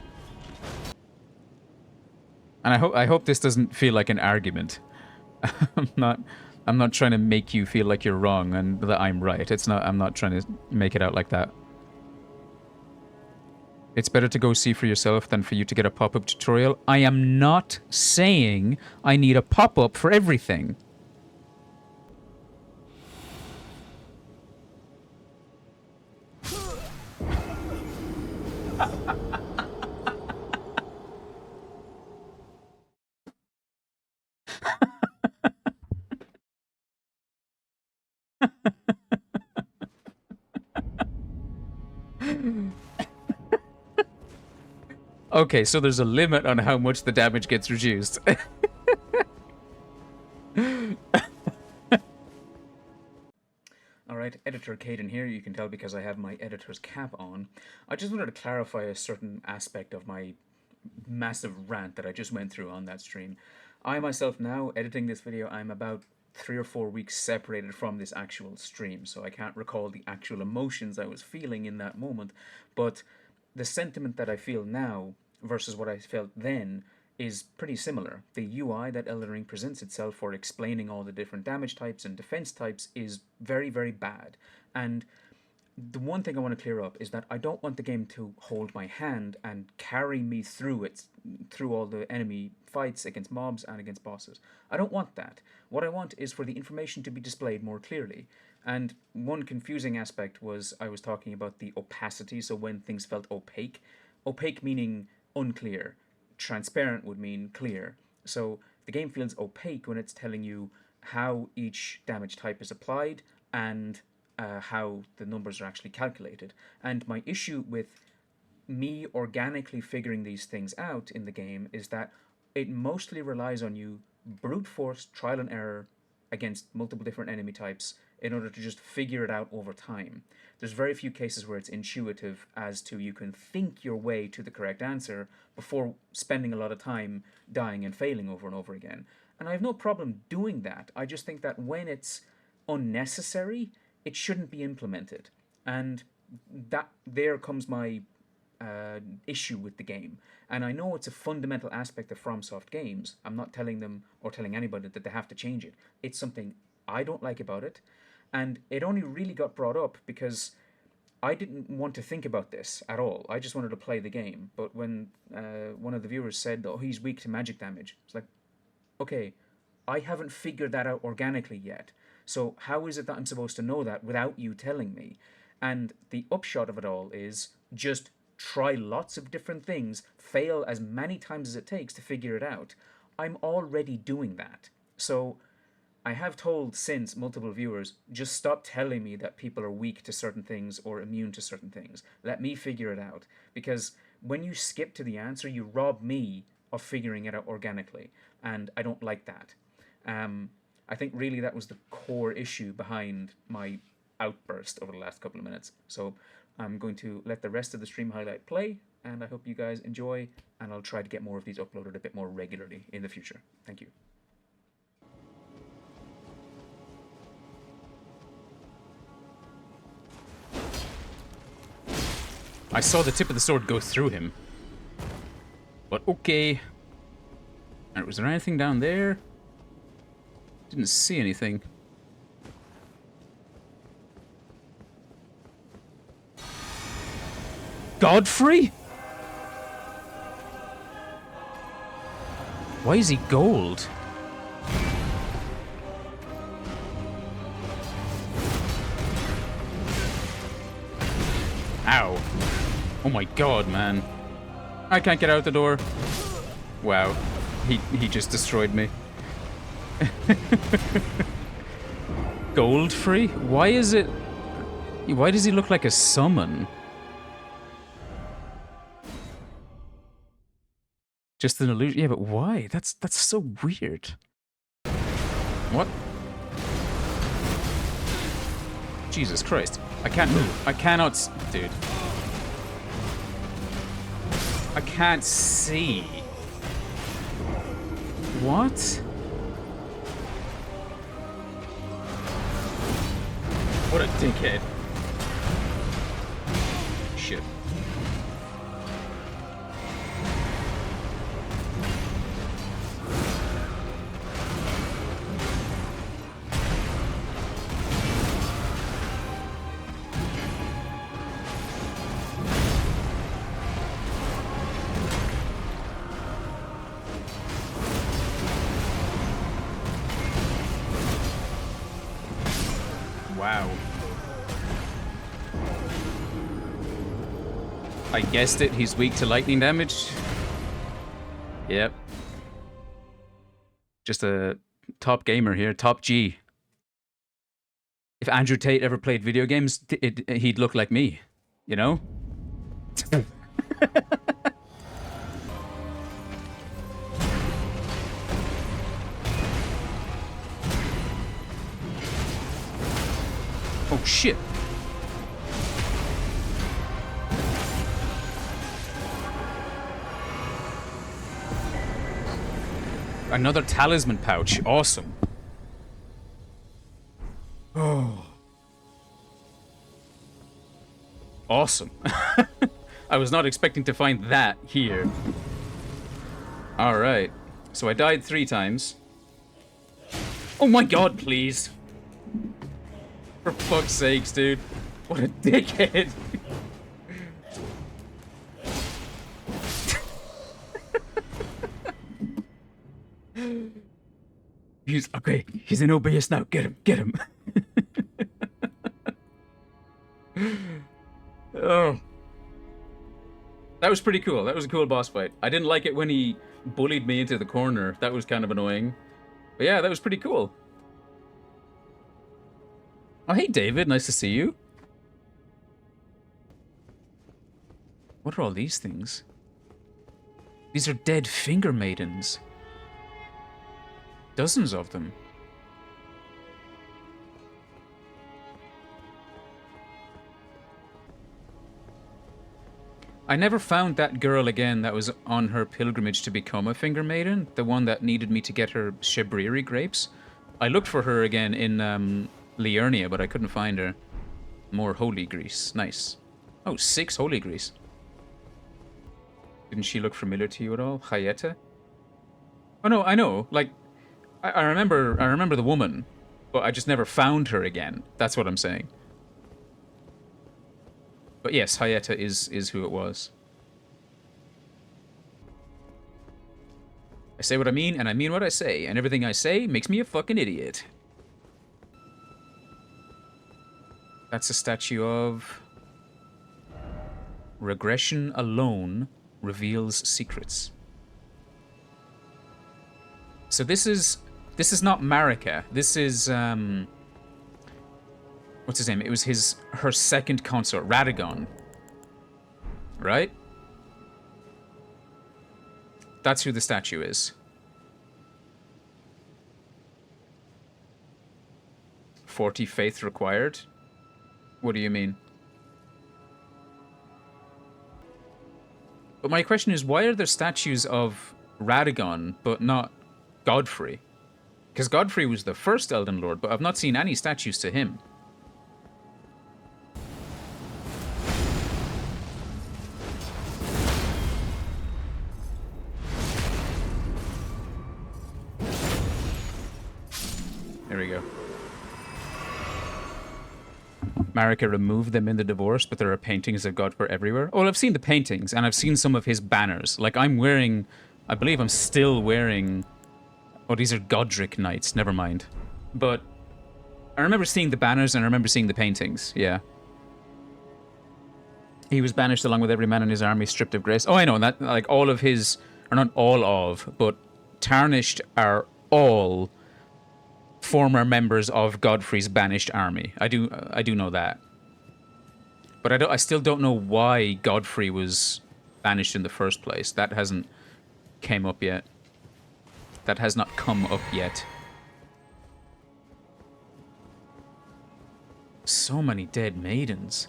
[SPEAKER 1] And I hope this doesn't feel like an argument. I'm not trying to make you feel like you're wrong and that I'm right. I'm not trying to make it out like that. It's better to go see for yourself than for you to get a pop-up tutorial. I am not saying I need a pop-up for everything. Okay, so there's a limit on how much the damage gets reduced. Alright, Editor Caden here. You can tell because I have my editor's cap on. I just wanted to clarify a certain aspect of my massive rant that I just went through on that stream. I myself now, editing this video, I'm about 3 or 4 weeks separated from this actual stream, so I can't recall the actual emotions I was feeling in that moment, but the sentiment that I feel now versus what I felt then is pretty similar. The UI that Elden Ring presents itself for explaining all the different damage types and defense types is very, very bad. And the one thing I want to clear up is that I don't want the game to hold my hand and carry me through all the enemy fights against mobs and against bosses. I don't want that. What I want is for the information to be displayed more clearly. And one confusing aspect was I was talking about the opacity, so when things felt opaque. Opaque meaning unclear. Transparent would mean clear. So the game feels opaque when it's telling you how each damage type is applied and how the numbers are actually calculated. And my issue with me organically figuring these things out in the game is that it mostly relies on you brute force, trial and error against multiple different enemy types in order to just figure it out over time. There's very few cases where it's intuitive as to you can think your way to the correct answer before spending a lot of time dying and failing over and over again. And I have no problem doing that. I just think that when it's unnecessary, it shouldn't be implemented. And that there comes my issue with the game. And I know it's a fundamental aspect of FromSoft games. I'm not telling them or telling anybody that they have to change it. It's something I don't like about it. And it only really got brought up because I didn't want to think about this at all. I just wanted to play the game. But when one of the viewers said, "Oh, he's weak to magic damage," it's like, okay, I haven't figured that out organically yet. So how is it that I'm supposed to know that without you telling me? And the upshot of it all is just try lots of different things, fail as many times as it takes to figure it out. I'm already doing that. So I have told since multiple viewers, just stop telling me that people are weak to certain things or immune to certain things. Let me figure it out. Because when you skip to the answer, you rob me of figuring it out organically. And I don't like that. I think really that was the core issue behind my outburst over the last couple of minutes. So I'm going to let the rest of the stream highlight play, and I hope you guys enjoy, and I'll try to get more of these uploaded a bit more regularly in the future. Thank you. I saw the tip of the sword go through him. But okay. Alright, was there anything down there? Didn't see anything. Godfrey? Why is he gold? Ow. Oh my god, man. I can't get out the door. Wow. He just destroyed me. Gold-free? Why is it... Why does he look like a summon? Just an illusion? Yeah, but why? That's so weird. What? Jesus Christ. I can't move. I cannot... Dude. I can't see. What? What a dickhead. Shit. Wow. I guessed it, he's weak to lightning damage. Yep. Just a top gamer here, top G. If Andrew Tate ever played video games, he'd look like me, you know? Oh shit. Another talisman pouch. Awesome. Oh. Awesome. I was not expecting to find that here. Alright. So I died 3 times. Oh my god, please. For fuck's sakes, dude. What a dickhead. He's okay. He's in OBS now. Get him. Get him. Oh. That was pretty cool. That was a cool boss fight. I didn't like it when he bullied me into the corner. That was kind of annoying. But yeah, that was pretty cool. Oh, hey, David. Nice to see you. What are all these things? These are dead finger maidens. Dozens of them. I never found that girl again that was on her pilgrimage to become a finger maiden. The one that needed me to get her Shebriri grapes. I looked for her again in Liurnia, but I couldn't find her. More holy grease. Nice. Oh, 6 holy grease. Didn't she look familiar to you at all? Hayeta? Oh no, I know. Like, I remember the woman, but I just never found her again. That's what I'm saying. But yes, Hyetta is who it was. I say what I mean, and I mean what I say, and everything I say makes me a fucking idiot. That's a statue of... Regression alone reveals secrets. So this is not Marika. This is what's his name? It was her second consort, Radagon. Right? That's who the statue is. 40 faith required? What do you mean? But my question is, why are there statues of Radagon, but not Godfrey? Because Godfrey was the first Elden Lord, but I've not seen any statues to him. There we go. Marika removed them in the divorce, but there are paintings of Godfrey everywhere. Oh, well, I've seen the paintings, and I've seen some of his banners. Like, I'm wearing... I believe I'm still wearing... Oh, these are Godric Knights. Never mind. But I remember seeing the banners, and I remember seeing the paintings. Yeah. He was banished along with every man in his army, stripped of grace. Oh, I know. And that, like, all of his... Or not all of, but tarnished are all... former members of Godfrey's banished army. I do know that. But I still don't know why Godfrey was banished in the first place. That hasn't came up yet. That has not come up yet. So many dead maidens.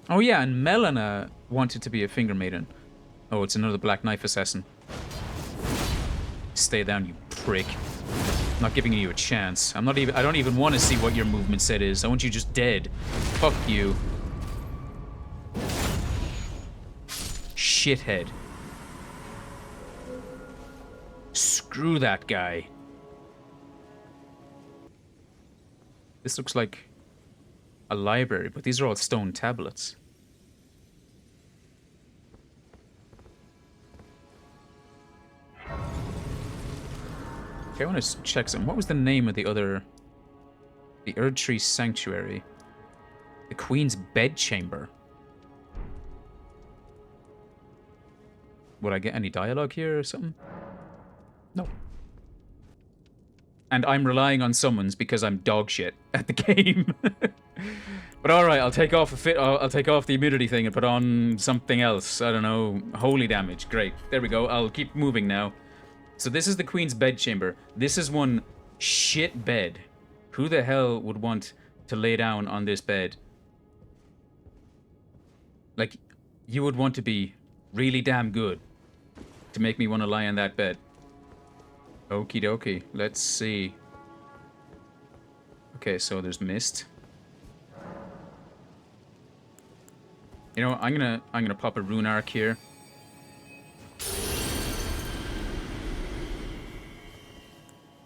[SPEAKER 1] Oh yeah, and Melina wanted to be a finger maiden. Oh, it's another Black Knife assassin. Stay down, you prick. I'm not giving you a chance. I don't even want to see what your movement set is. I want you just dead. Fuck you. Shithead. Screw that guy. This looks like a library, but these are all stone tablets. Okay, I want to check some. What was the name of the other... The Erdtree Sanctuary? The Queen's Bedchamber. Would I get any dialogue here or something? No. And I'm relying on summons because I'm dog shit at the game. But alright, I'll take off I'll take off the immunity thing and put on something else. I don't know. Holy damage. Great. There we go. I'll keep moving now. So this is the Queen's Bedchamber. This is one shit bed. Who the hell would want to lay down on this bed? Like, you would want to be really damn good to make me want to lie on that bed. Okie dokie. Let's see. Okay, so there's mist. You know, I'm gonna pop a rune arc here.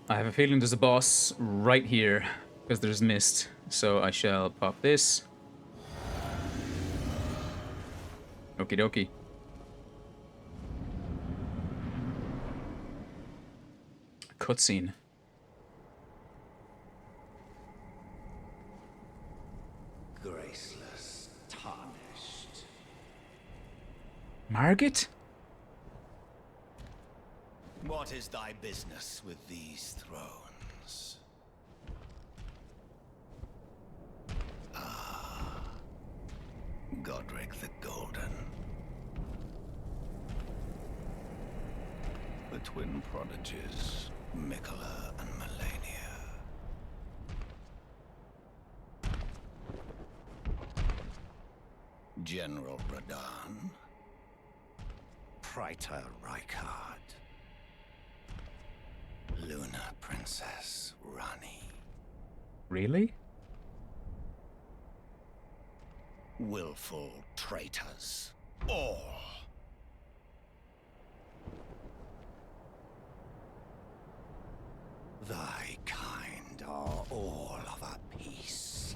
[SPEAKER 1] I have a feeling there's a boss right here because there's mist. So I shall pop this. Okie dokie. Cutscene.
[SPEAKER 2] Graceless, tarnished.
[SPEAKER 1] Morgott?
[SPEAKER 2] What is thy business with these thrones? Ah, Godric the Golden. The twin prodigies, Mikola and Malenia. General Radahn. Praetor Rykard. Luna Princess Rani.
[SPEAKER 1] Really?
[SPEAKER 2] Willful traitors. All. Thy kind are all of a piece.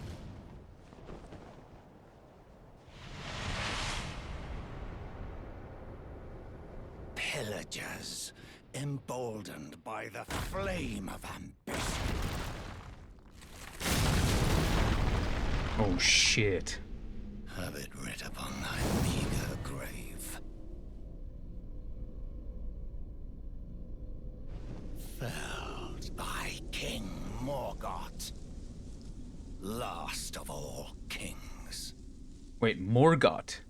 [SPEAKER 2] pillagers, emboldened by the flame of ambition.
[SPEAKER 1] Oh shit.
[SPEAKER 2] Have it writ upon thy meager grave. Felled by King Morgott, last of all kings.
[SPEAKER 1] Wait, Morgott.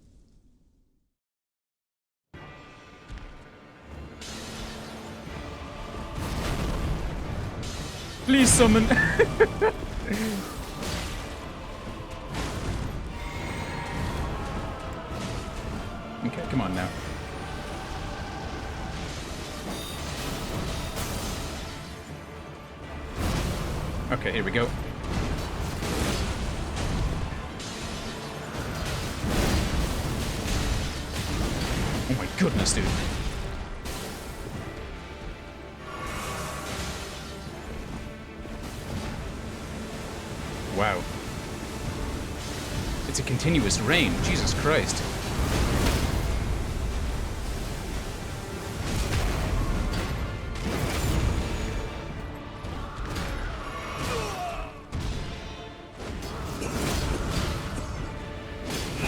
[SPEAKER 1] Please summon. Okay, come on now. Okay, here we go. Oh my goodness, dude. Wow. It's a continuous rain. Jesus Christ.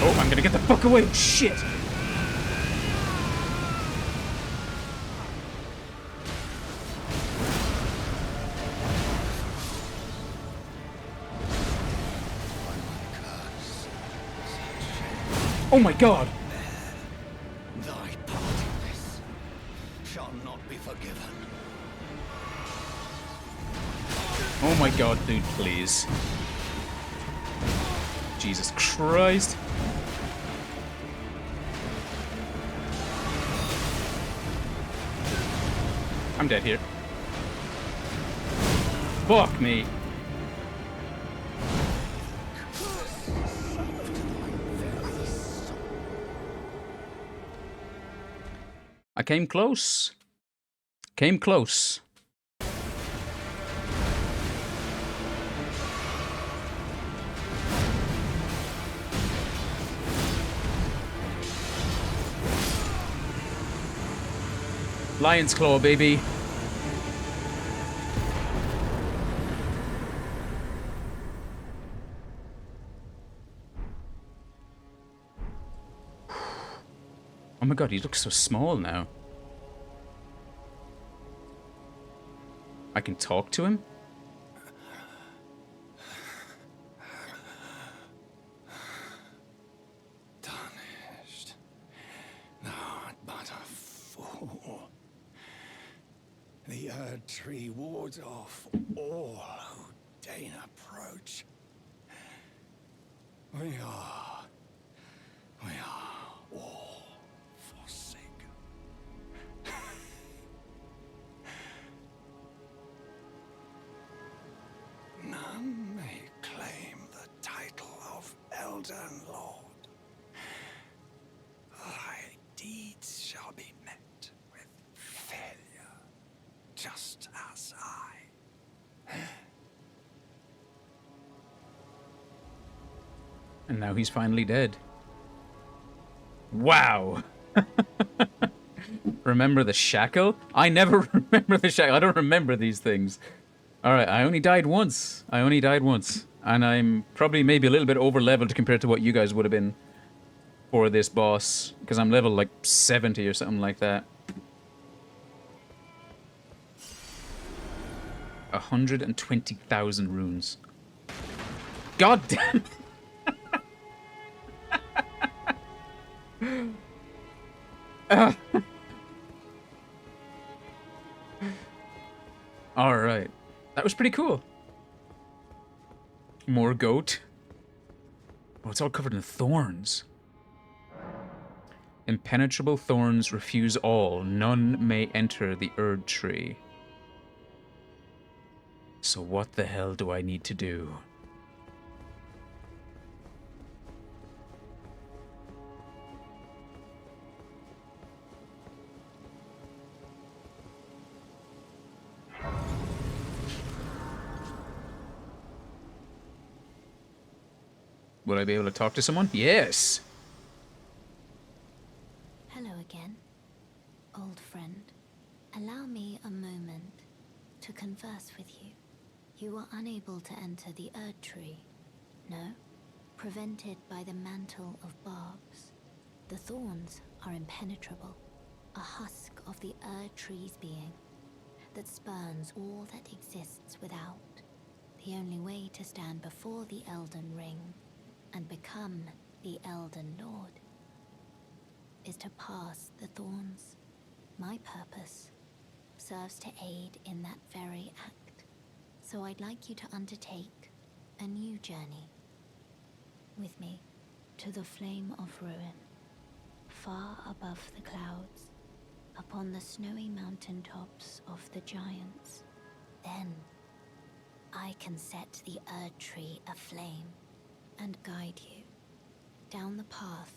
[SPEAKER 1] Oh, I'm gonna get the fuck away. Shit. Oh my god!
[SPEAKER 2] Thy part in this shall not be forgiven.
[SPEAKER 1] Oh my god, dude, please. Jesus Christ. I'm dead here. Fuck me. I came close. Came close. Lion's Claw, baby. Oh my god, he looks so small now. I can talk to him?
[SPEAKER 2] Tarnished. Thou art but a fool. The Erd Tree wards off all who deign approach. We are all forsaken. None may claim the title of Elden Lord. Thy deeds shall be met with failure, just as I.
[SPEAKER 1] And now he's finally dead. Wow. Remember the shackle? I never remember the shackle. I don't remember these things. Alright, I only died once. And I'm probably maybe a little bit over leveled compared to what you guys would have been for this boss. Because I'm level like 70 or something like that. 120,000 runes. God damn. Alright. That was pretty cool. More goat. Oh, it's all covered in thorns. Impenetrable thorns refuse all. None may enter the Erd Tree. So what the hell do I need to do? Will I be able to talk to someone? Yes!
[SPEAKER 3] Hello again. old friend. Allow me a moment to converse with you. You were unable to enter the Erd Tree, no? Prevented by the mantle of barbs. The thorns are impenetrable, a husk of the Erd Tree's being that spurns all that exists without. The only way to stand before the Elden Ring and become the Elden Lord is to pass the thorns. My purpose serves to aid in that very act. So I'd like you to undertake a new journey with me to the Flame of Ruin, far above the clouds, upon the snowy mountaintops of the giants. Then I can set the Erd Tree aflame and guide you down the path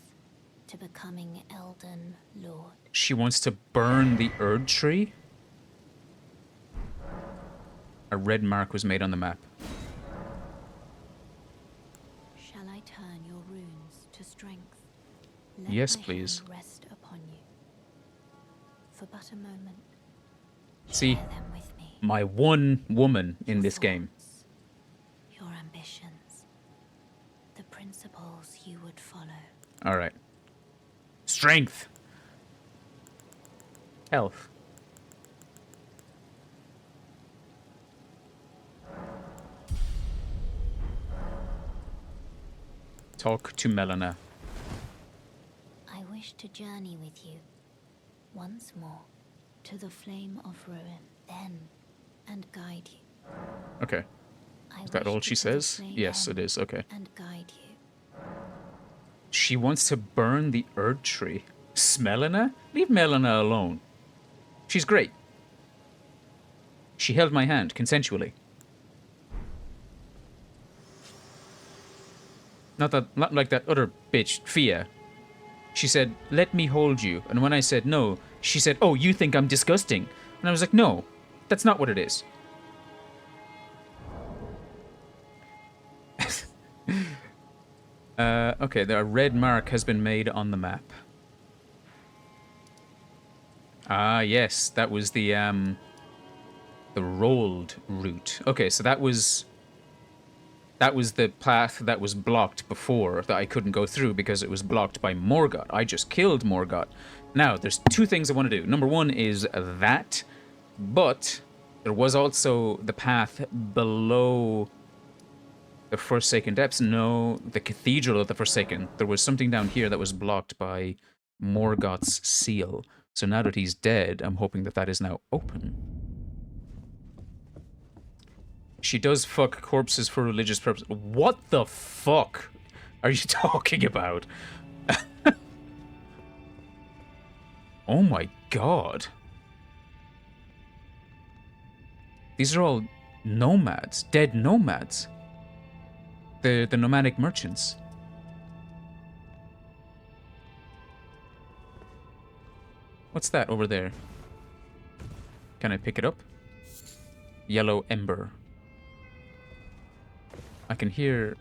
[SPEAKER 3] to becoming Elden Lord.
[SPEAKER 1] She wants to burn the Erd Tree? A red mark was made on the map.
[SPEAKER 3] Shall I turn your runes to strength?
[SPEAKER 1] Yes,
[SPEAKER 3] my
[SPEAKER 1] please.
[SPEAKER 3] hand rest upon you. For but a moment.
[SPEAKER 1] See,
[SPEAKER 3] Share them with me.
[SPEAKER 1] my one woman in
[SPEAKER 3] Your
[SPEAKER 1] this game.
[SPEAKER 3] thoughts, your ambitions, the principles you would follow.
[SPEAKER 1] All right. Strength. Health. Talk to Melina.
[SPEAKER 3] I wish to journey with you once more to the Flame of Ruin, then and guide you.
[SPEAKER 1] Okay.
[SPEAKER 3] I
[SPEAKER 1] Is that
[SPEAKER 3] wish
[SPEAKER 1] all
[SPEAKER 3] to
[SPEAKER 1] she
[SPEAKER 3] see the
[SPEAKER 1] says?
[SPEAKER 3] flame
[SPEAKER 1] Yes,
[SPEAKER 3] end
[SPEAKER 1] it is. Okay.
[SPEAKER 3] And guide you.
[SPEAKER 1] She wants to burn the Erd Tree. Smelina? Leave Melina alone. She's great. She held my hand consensually. Not like that other bitch, Fia. She said, "Let me hold you." And when I said no, she said, "Oh, you think I'm disgusting?" And I was like, "No, that's not what it is." Okay, the red mark has been made on the map. Ah, yes, that was the rolled route. Okay, so that was the path that was blocked before that I couldn't go through because it was blocked by Morgott. I just killed Morgott. Now, there's two things I want to do. Number one is that, but there was also the path below the Forsaken Depths. No, the Cathedral of the Forsaken. There was something down here that was blocked by Morgott's seal. So now that he's dead, I'm hoping that that is now open. She does fuck corpses for religious purposes. What the fuck are you talking about? Oh my god. These are all nomads, dead nomads. The nomadic merchants. What's that over there? Can I pick it up? Yellow ember. I can hear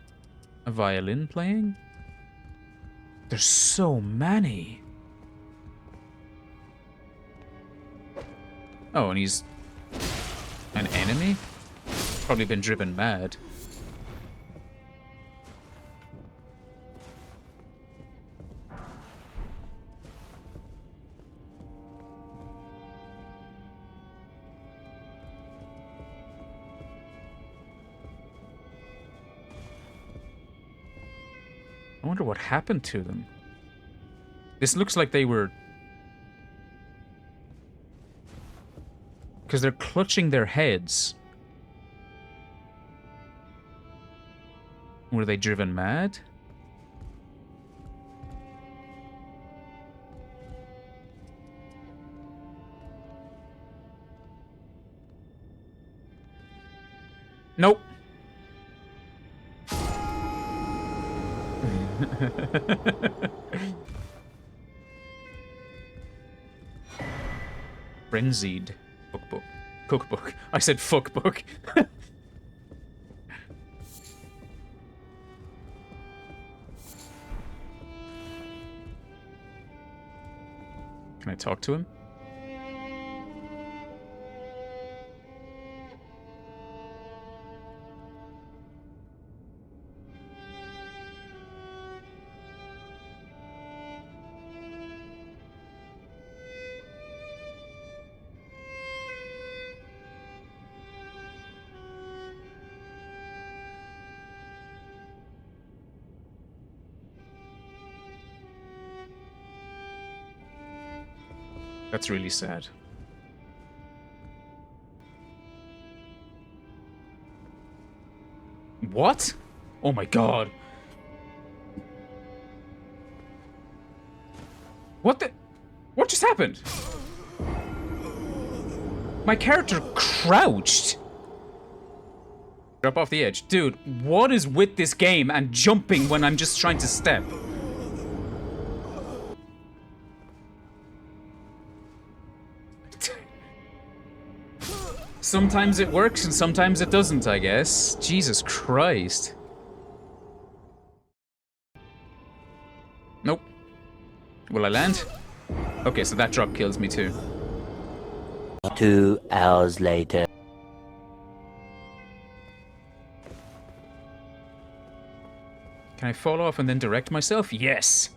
[SPEAKER 1] a violin playing. There's so many. Oh, and he's an enemy? Probably been driven mad. I wonder what happened to them. This looks like they were... because they're clutching their heads. Were they driven mad? Nope. Frenzied cookbook. Cookbook. I said fuck book. Can I talk to him? That's really sad. What? Oh my god. What the? What just happened? My character crouched. Drop off the edge. Dude, what is with this game and jumping when I'm just trying to step? Sometimes it works and sometimes it doesn't, I guess. Jesus Christ. Nope. Will I land? Okay, so that drop kills me too.
[SPEAKER 4] 2 hours later.
[SPEAKER 1] Can I fall off and then direct myself? Yes!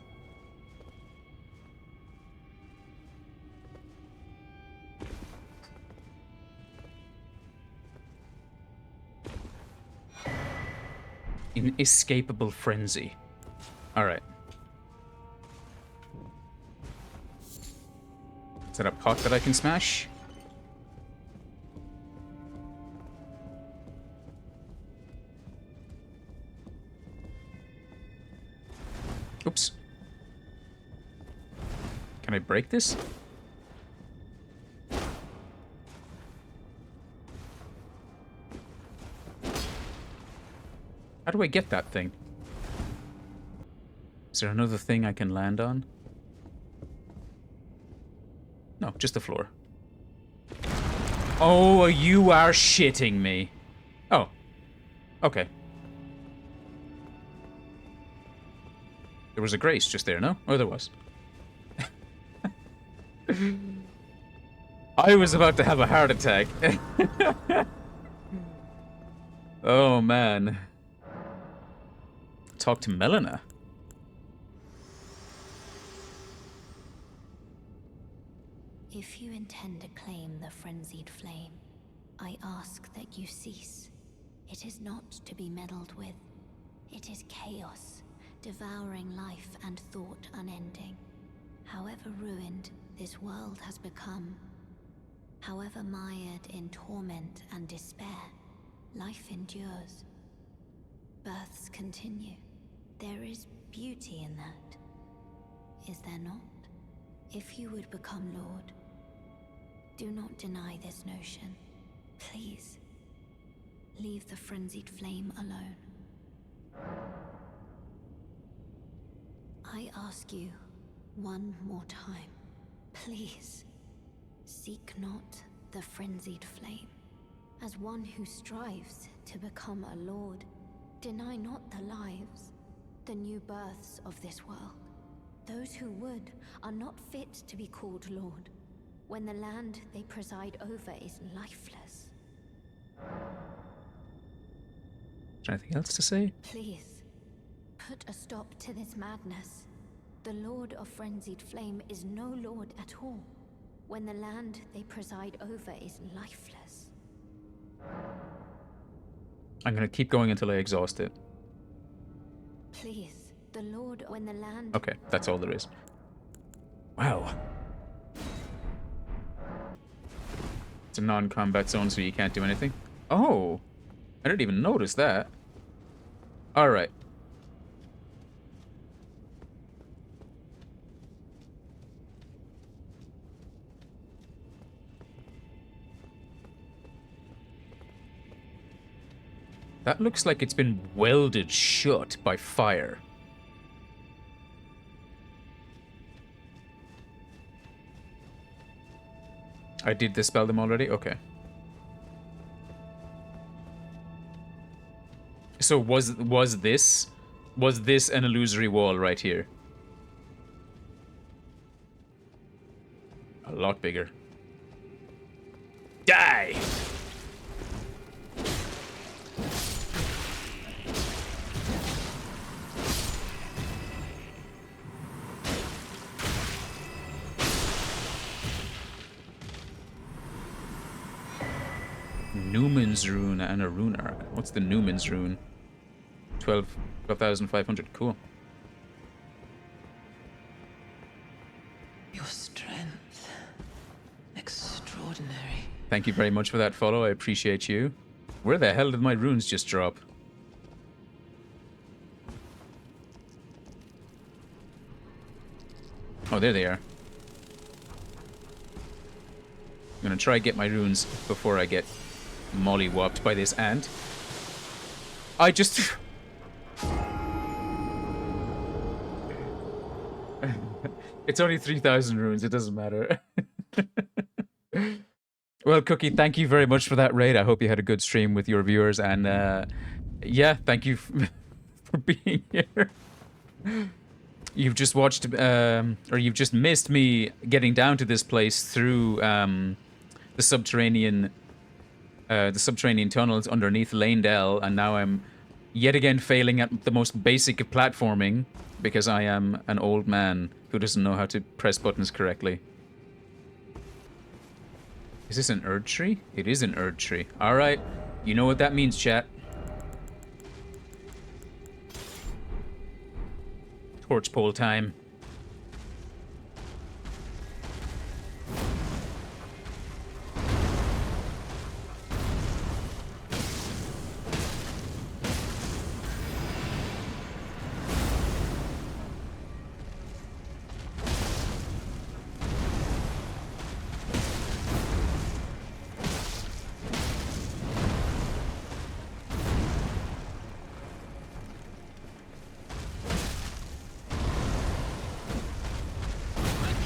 [SPEAKER 1] Inescapable frenzy. Alright. Is that a pot that I can smash? Oops. Can I break this? How do I get that thing? Is there another thing I can land on? No, just the floor. Oh, you are shitting me. Oh. Okay. There was a grace just there, no? Oh, there was. I was about to have a heart attack. Oh, man. Talk to Melina.
[SPEAKER 3] If you intend to claim the Frenzied Flame, I ask that you cease. It is not to be meddled with. It is chaos, devouring life and thought unending. However ruined this world has become, however mired in torment and despair, life endures. Births continue. There is beauty in that. Is there not? If you would become Lord, do not deny this notion. Please, leave the Frenzied Flame alone. I ask you one more time, please, seek not the Frenzied Flame. As one who strives to become a Lord, deny not the lives, the new births of this world. Those who would are not fit to be called Lord, when the land they preside over is lifeless.
[SPEAKER 1] Is there anything else to say?
[SPEAKER 3] Please, put a stop to this madness. The Lord of Frenzied Flame is no lord at all, when the land they preside over is lifeless.
[SPEAKER 1] I'm gonna keep going until I exhaust it.
[SPEAKER 3] Please, the Lord, when the land...
[SPEAKER 1] Okay, that's all there is. Wow. It's a non-combat zone, so you can't do anything. Oh! I didn't even notice that. Alright. That looks like it's been welded shut by fire. I did dispel them already? Okay. So was this an illusory wall right here? A lot bigger. Die! Newman's rune and a rune arc. What's the Newman's rune? 12,500. Cool.
[SPEAKER 5] Your strength ordinary.
[SPEAKER 1] Thank you very much for that follow. I appreciate you. Where the hell did my runes just drop? Oh, there they are. I'm gonna try get my runes before I get mollywopped by this ant. I just... It's only 3,000 runes, it doesn't matter. Well, Cookie, thank you very much for that raid. I hope you had a good stream with your viewers, and yeah, thank you for being here. You've just watched, or you've just missed me getting down to this place through the subterranean tunnels underneath Leyndell, and now I'm yet again failing at the most basic of platforming because I am an old man who doesn't know how to press buttons correctly. Is this an Erd tree? It is an Erd tree. Alright, you know what that means, chat. Torch pole time.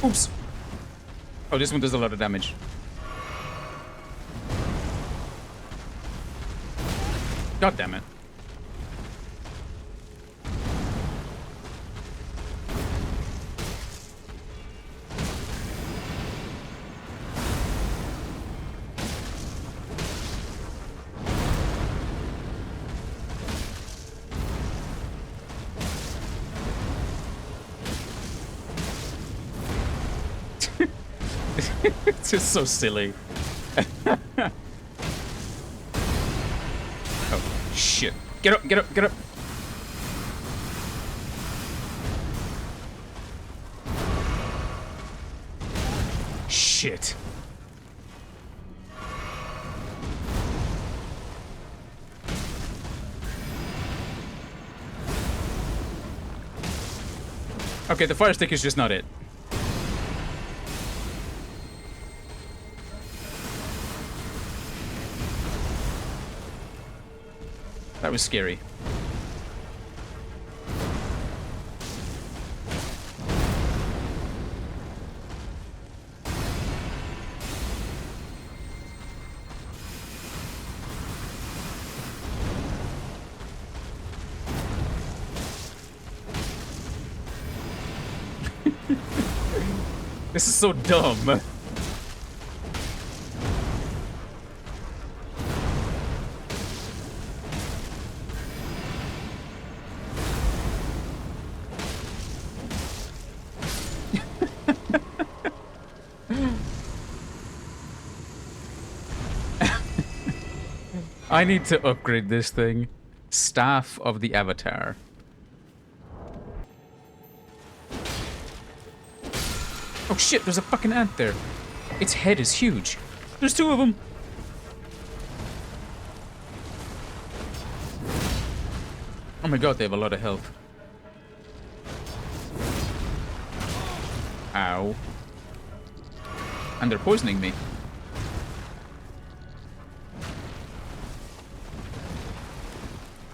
[SPEAKER 1] Oops. Oh, this one does a lot of damage. God damn it. It's just so silly. Oh, shit. Get up, get up, get up. Shit. Okay, the fire stick is just not it. That was scary. This is so dumb. I need to upgrade this thing. Staff of the Avatar. Oh shit, there's a fucking ant there. Its head is huge. There's two of them. Oh my god, they have a lot of health. Ow. And they're poisoning me.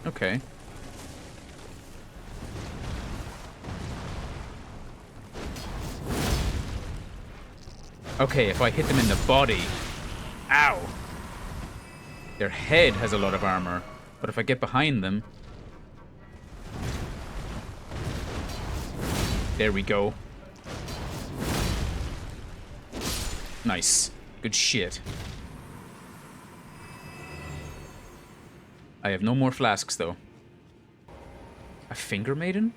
[SPEAKER 1] Okay. Okay, if I hit them in the body... Ow! Their head has a lot of armor, but if I get behind them... There we go. Nice. Good shit. I have no more flasks, though. A finger maiden?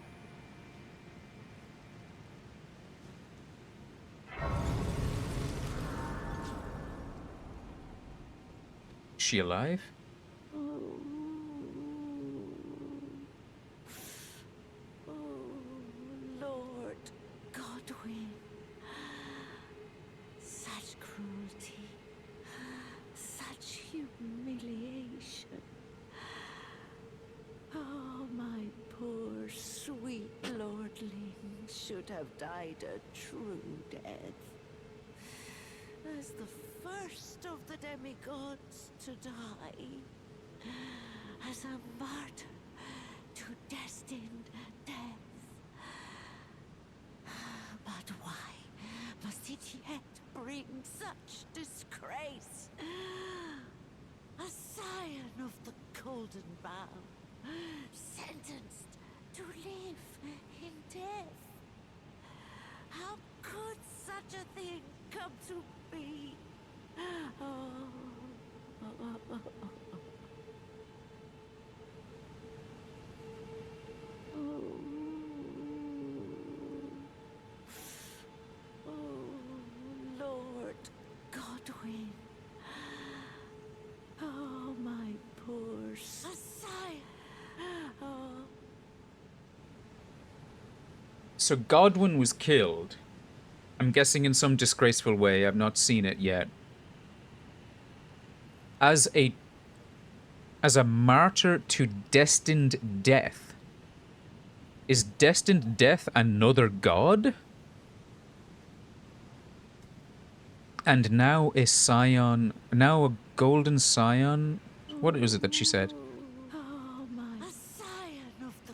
[SPEAKER 1] Is she alive?
[SPEAKER 6] Lord Godwin, such cruelty.
[SPEAKER 5] should have died a true death. As the first of the demigods to die. As a martyr to destined death. But why must it yet bring such disgrace? A scion of the Golden Bough, sentenced to live in death. How could such a thing come to be? Oh. Lord Godwin. Oh, my poor sire. Oh.
[SPEAKER 1] So Godwin was killed. I'm guessing in some disgraceful way. I've not seen it yet. As a martyr to destined death. Is destined death another god? And now a scion, now a golden scion. What is it that she said?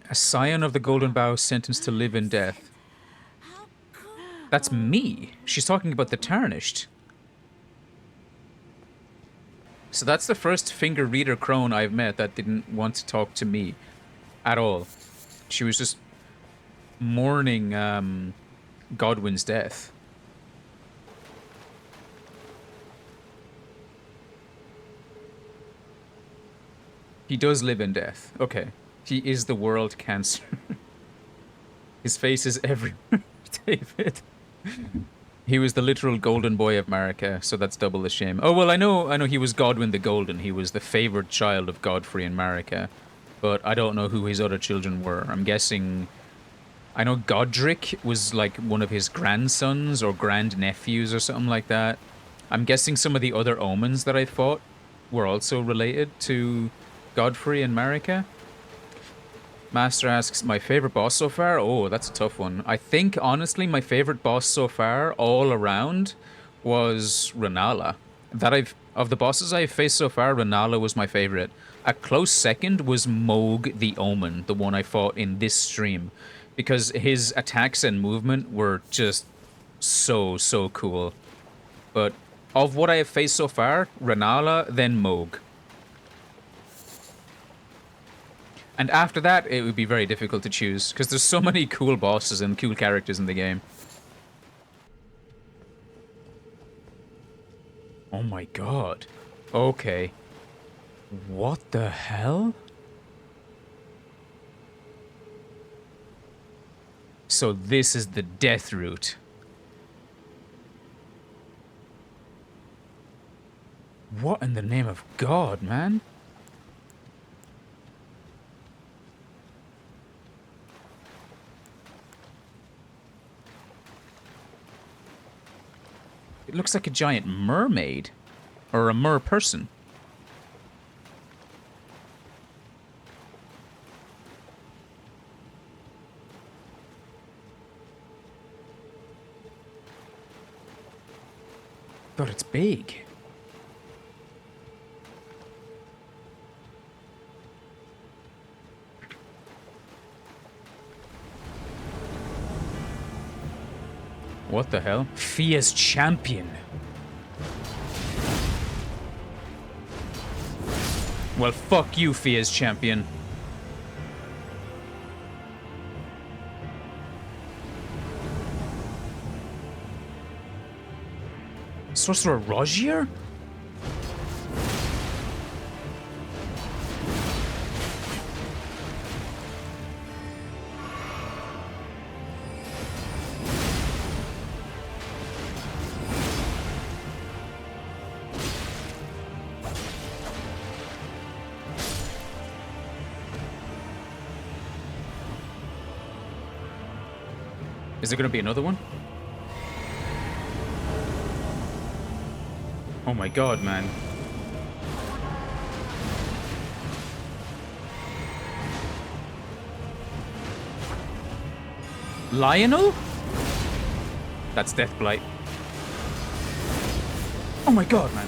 [SPEAKER 1] A scion of the Golden Bough sentenced to live in death. That's me. She's talking about the Tarnished. So that's the first finger reader crone I've met that didn't want to talk to me at all. She was just mourning Godwin's death. He does live in death. Okay. He is the world cancer. His face is everywhere, David. He was the literal golden boy of Marika, so that's double the shame. Oh, well, I know he was Godwin the Golden. He was the favored child of Godfrey and Marika. But I don't know who his other children were. I'm guessing... I know Godric was like one of his grandsons or grandnephews or something like that. I'm guessing some of the other omens that I fought were also related to Godfrey and Marika. Master asks, my favorite boss so far? Oh, that's a tough one. I think, honestly, my favorite boss so far, all around, was Renala. Of the bosses I've faced so far, Renala was my favorite. A close second was Mohg the Omen, the one I fought in this stream. Because his attacks and movement were just so cool. But of what I have faced so far, Renala, then Mohg. And after that, it would be very difficult to choose, because there's so many cool bosses and cool characters in the game. Oh my god. Okay. What the hell? So this is the death route. What in the name of God, man? It looks like a giant mermaid. Or a mer-person. But it's big. What the hell? Fia's champion. Well, fuck you, Fia's champion. Sorcerer Rogier? Is there gonna be another one? Oh my god, man. Lionel? That's Death Blight. Oh my god, man.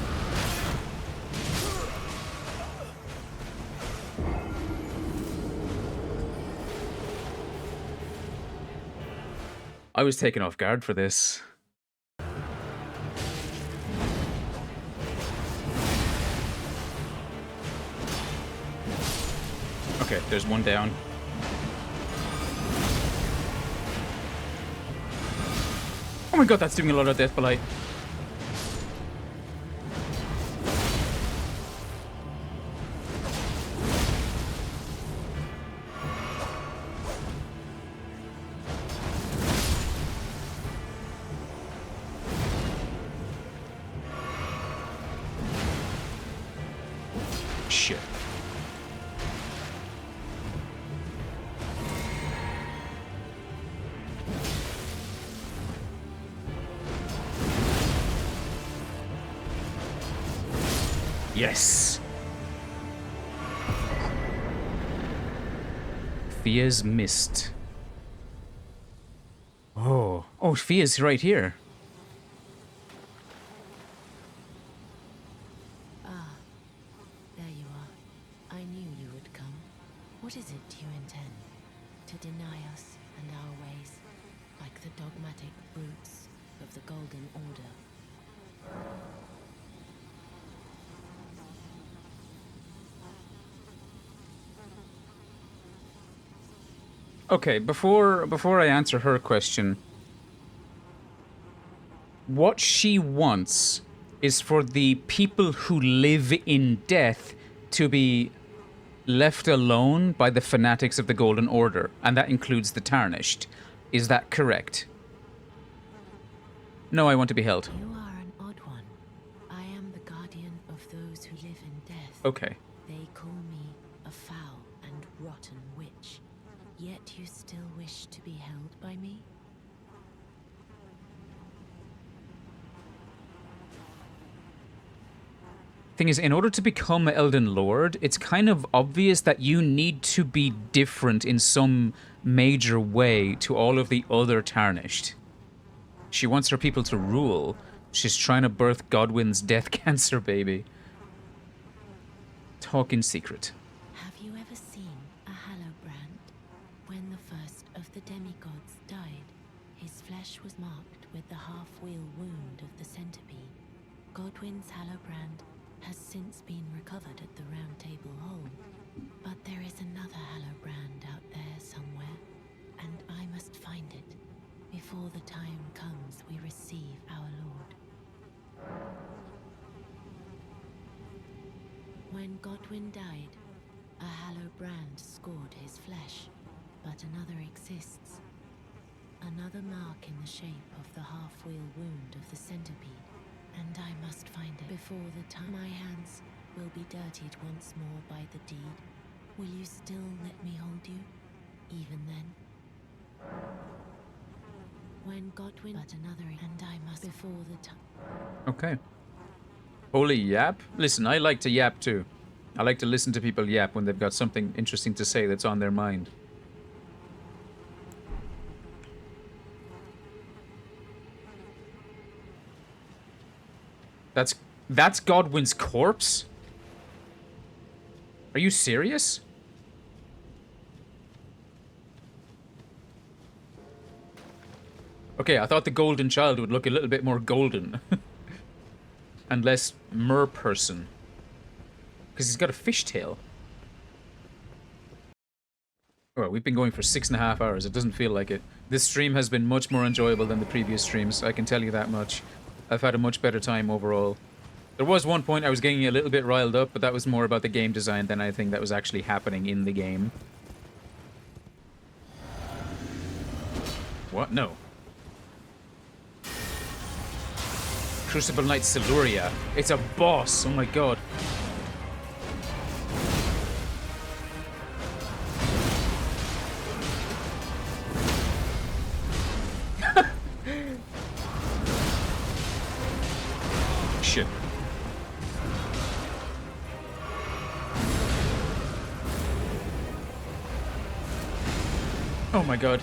[SPEAKER 1] I was taken off guard for this. Okay, there's one down. Oh my god, that's doing a lot of Death Blight. Shit. Yes. Fia's Mist. Oh. Oh, Fia's right here.
[SPEAKER 5] There you are. I knew you would come. What is it you intend? To deny us and our ways, like the dogmatic brutes of the Golden Order.
[SPEAKER 1] Okay, before I answer her question, what she wants is for the people who live in death to be left alone by the fanatics of the Golden Order, and that includes the Tarnished. Is that correct? No, I want to be held.
[SPEAKER 5] You are an odd one. I am the guardian of those who live in death.
[SPEAKER 1] Okay.
[SPEAKER 5] They call me a foul and rotten witch. Yet you still wish to be held by me?
[SPEAKER 1] Thing is, in order to become Elden Lord, it's kind of obvious that you need to be different in some major way to all of the other Tarnished. She wants her people to rule. She's trying to birth Godwyn's death cancer baby. Talk in secret.
[SPEAKER 5] Have you ever seen a Hallowbrand? When the first of the demigods died, his flesh was marked with the half-wheel wound of the centipede. Godwyn's Hallowbrand has since been recovered at the Round Table Hall. But there is another Hallowbrand out there somewhere, and I must find it before the time comes we receive our Lord. When Godwyn died, a Hallowbrand scored his flesh, but another exists. Another mark in the shape of the half-wheel wound of the centipede. And I must find it before the time my hands will be dirtied once more by the deed. Will you still let me hold you, even then? When Godwyn, but another, and I must before the time.
[SPEAKER 1] Okay. Holy yap? Listen, I like to yap too. I like to listen to people yap when they've got something interesting to say that's on their mind. That's Godwyn's corpse? Are you serious? Okay, I thought the golden child would look a little bit more golden. And less mer-person. Because he's got a fishtail. Well, we've been going for 6.5 hours. It doesn't feel like it. This stream has been much more enjoyable than the previous streams. I can tell you that much. I've had a much better time overall. There was one point I was getting a little bit riled up, but that was more about the game design than anything that was actually happening in the game. What? No. Crucible Knight Siluria. It's a boss. Oh my god. Shit. Oh my god.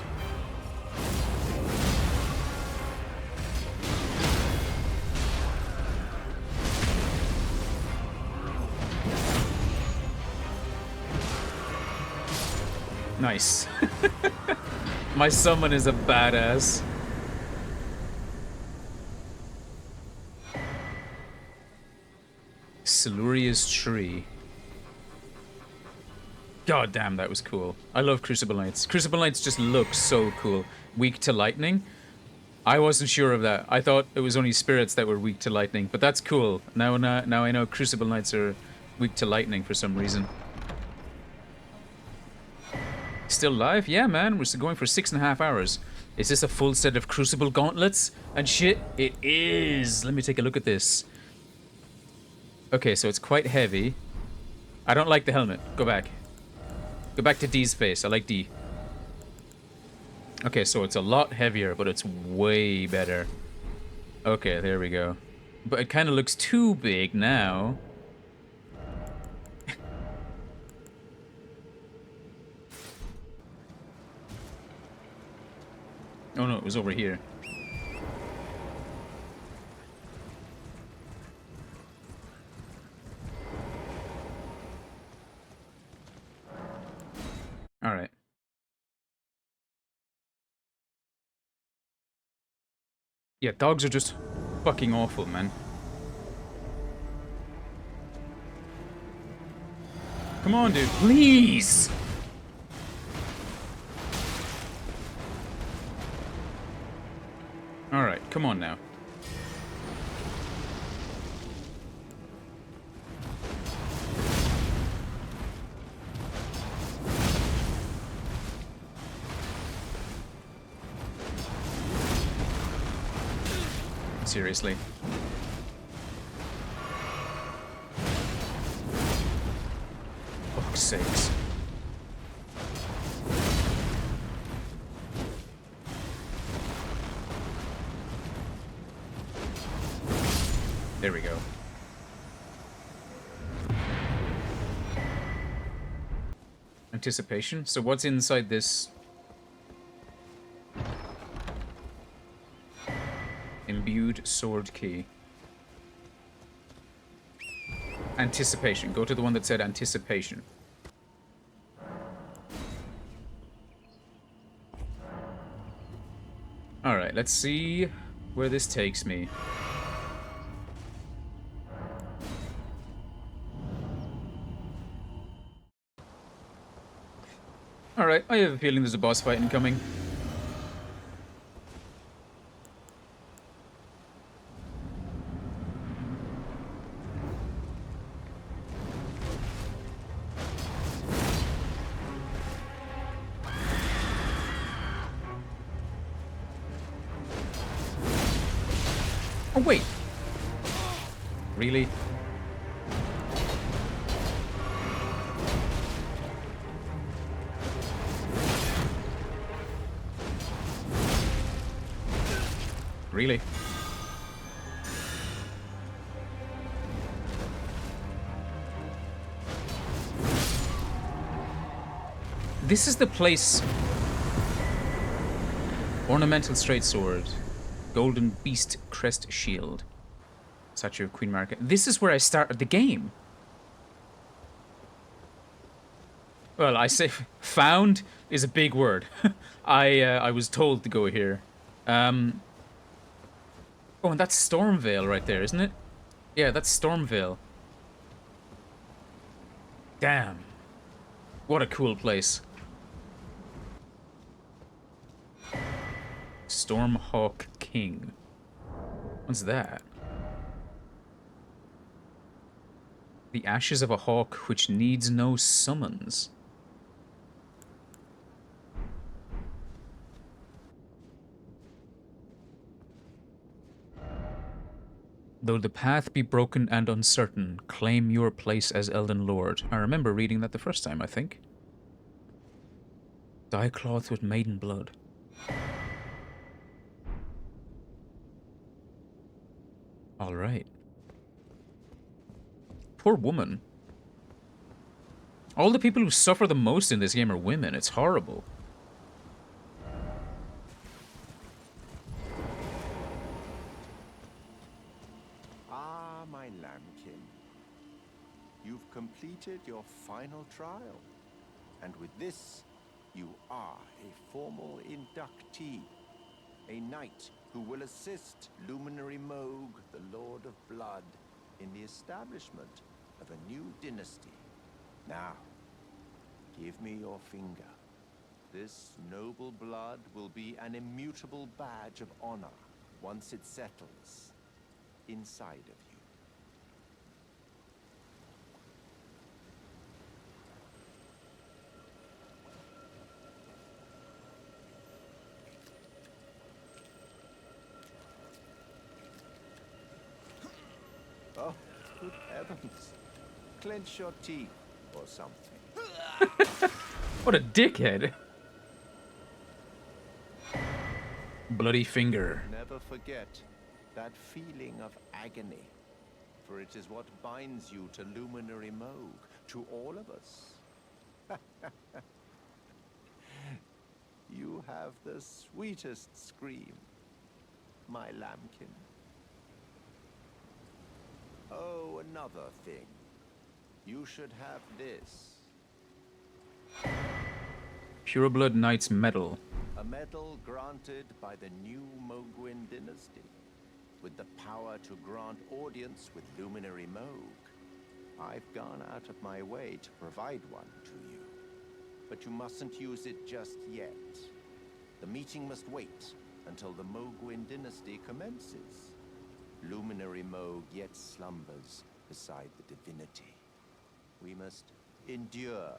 [SPEAKER 1] Nice. My summon is a badass. Siluria's tree. God damn, that was cool. I love Crucible Knights. Crucible Knights just look so cool. Weak to lightning. I wasn't sure of that. I thought it was only spirits that were weak to lightning, but that's cool. Now I know Crucible Knights are weak to lightning for some reason. Still live? Yeah, man. We're still going for 6.5 hours. Is this a full set of Crucible gauntlets and shit? It is. Let me take a look at this. Okay, so it's quite heavy. I don't like the helmet. Go back. Go back to D's face. I like D. Okay, so it's a lot heavier, but it's way better. Okay, there we go. But it kind of looks too big now. Oh no, it was over here. Alright. Yeah, dogs are just fucking awful, man. Come on, dude. Please! Alright, come on now. Seriously. Fuck's sakes. There we go. Anticipation? So what's inside this? Imbued sword key. Anticipation. Go to the one that said anticipation. Alright, let's see where this takes me. Alright, I have a feeling there's a boss fight incoming. Oh, wait. Really? Really? This is the place. Ornamental straight sword. Golden beast crest shield. Statue of Queen Marika. This is where I started the game. Well, I say found is a big word. I was told to go here. Oh, and that's Stormvale right there, isn't it? Yeah, that's Stormvale. Damn. What a cool place. Stormhawk King. What's that? The ashes of a hawk which needs no summons. Though the path be broken and uncertain, claim your place as Elden Lord. I remember reading that the first time, I think. Dye cloth with maiden blood. Alright. Poor woman. All the people who suffer the most in this game are women. It's horrible.
[SPEAKER 6] Ah, my lambkin. You've completed your final trial. And with this, You are a formal inductee, a knight who will assist Luminary Mohg, the Lord of Blood, in the establishment of a new dynasty. Now, give me your finger. This noble blood will be an immutable badge of honor once it settles inside of you. Oh, good heavens. Clench your teeth or something.
[SPEAKER 1] What a dickhead. Bloody finger.
[SPEAKER 6] Never forget that feeling of agony, for it is what binds you to Luminary Mohg, to all of us. You have the sweetest scream, my lambkin. Oh, another thing. You should have this.
[SPEAKER 1] Pureblood Knight's Medal.
[SPEAKER 6] A medal granted by the new Mohgwyn dynasty, with the power to grant audience with Luminary Mohg. I've gone out of my way to provide one to you, but you mustn't use it just yet. The meeting must wait until the Mohgwyn dynasty commences. Luminary Mohg yet slumbers beside the divinity. We must endure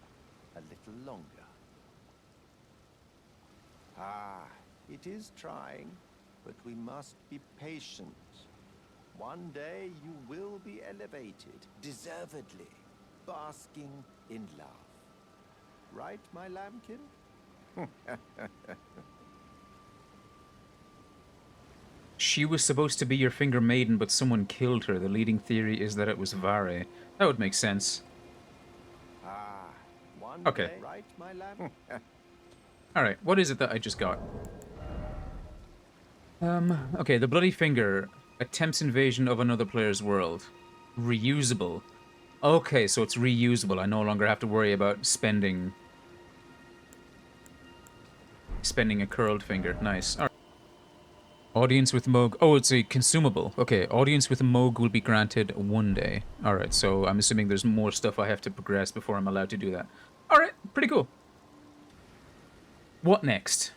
[SPEAKER 6] a little longer. Ah, it is trying, but we must be patient. One day you will be elevated, deservedly, basking in love. Right, my lambkin?
[SPEAKER 1] She was supposed to be your finger maiden, but someone killed her. The leading theory is that it was Vare. That would make sense.
[SPEAKER 6] Ah, one
[SPEAKER 1] Okay.
[SPEAKER 6] day, right, my lamb?
[SPEAKER 1] Alright, what is it that I just got? Okay, the Bloody Finger attempts invasion of another player's world. Reusable. Okay, so it's reusable. I no longer have to worry about spending a curled finger. Nice. All right. Audience with Mohg. Oh, it's a consumable. Okay, audience with Mohg will be granted one day. Alright, so I'm assuming there's more stuff I have to progress before I'm allowed to do that. Alright, pretty cool. What next?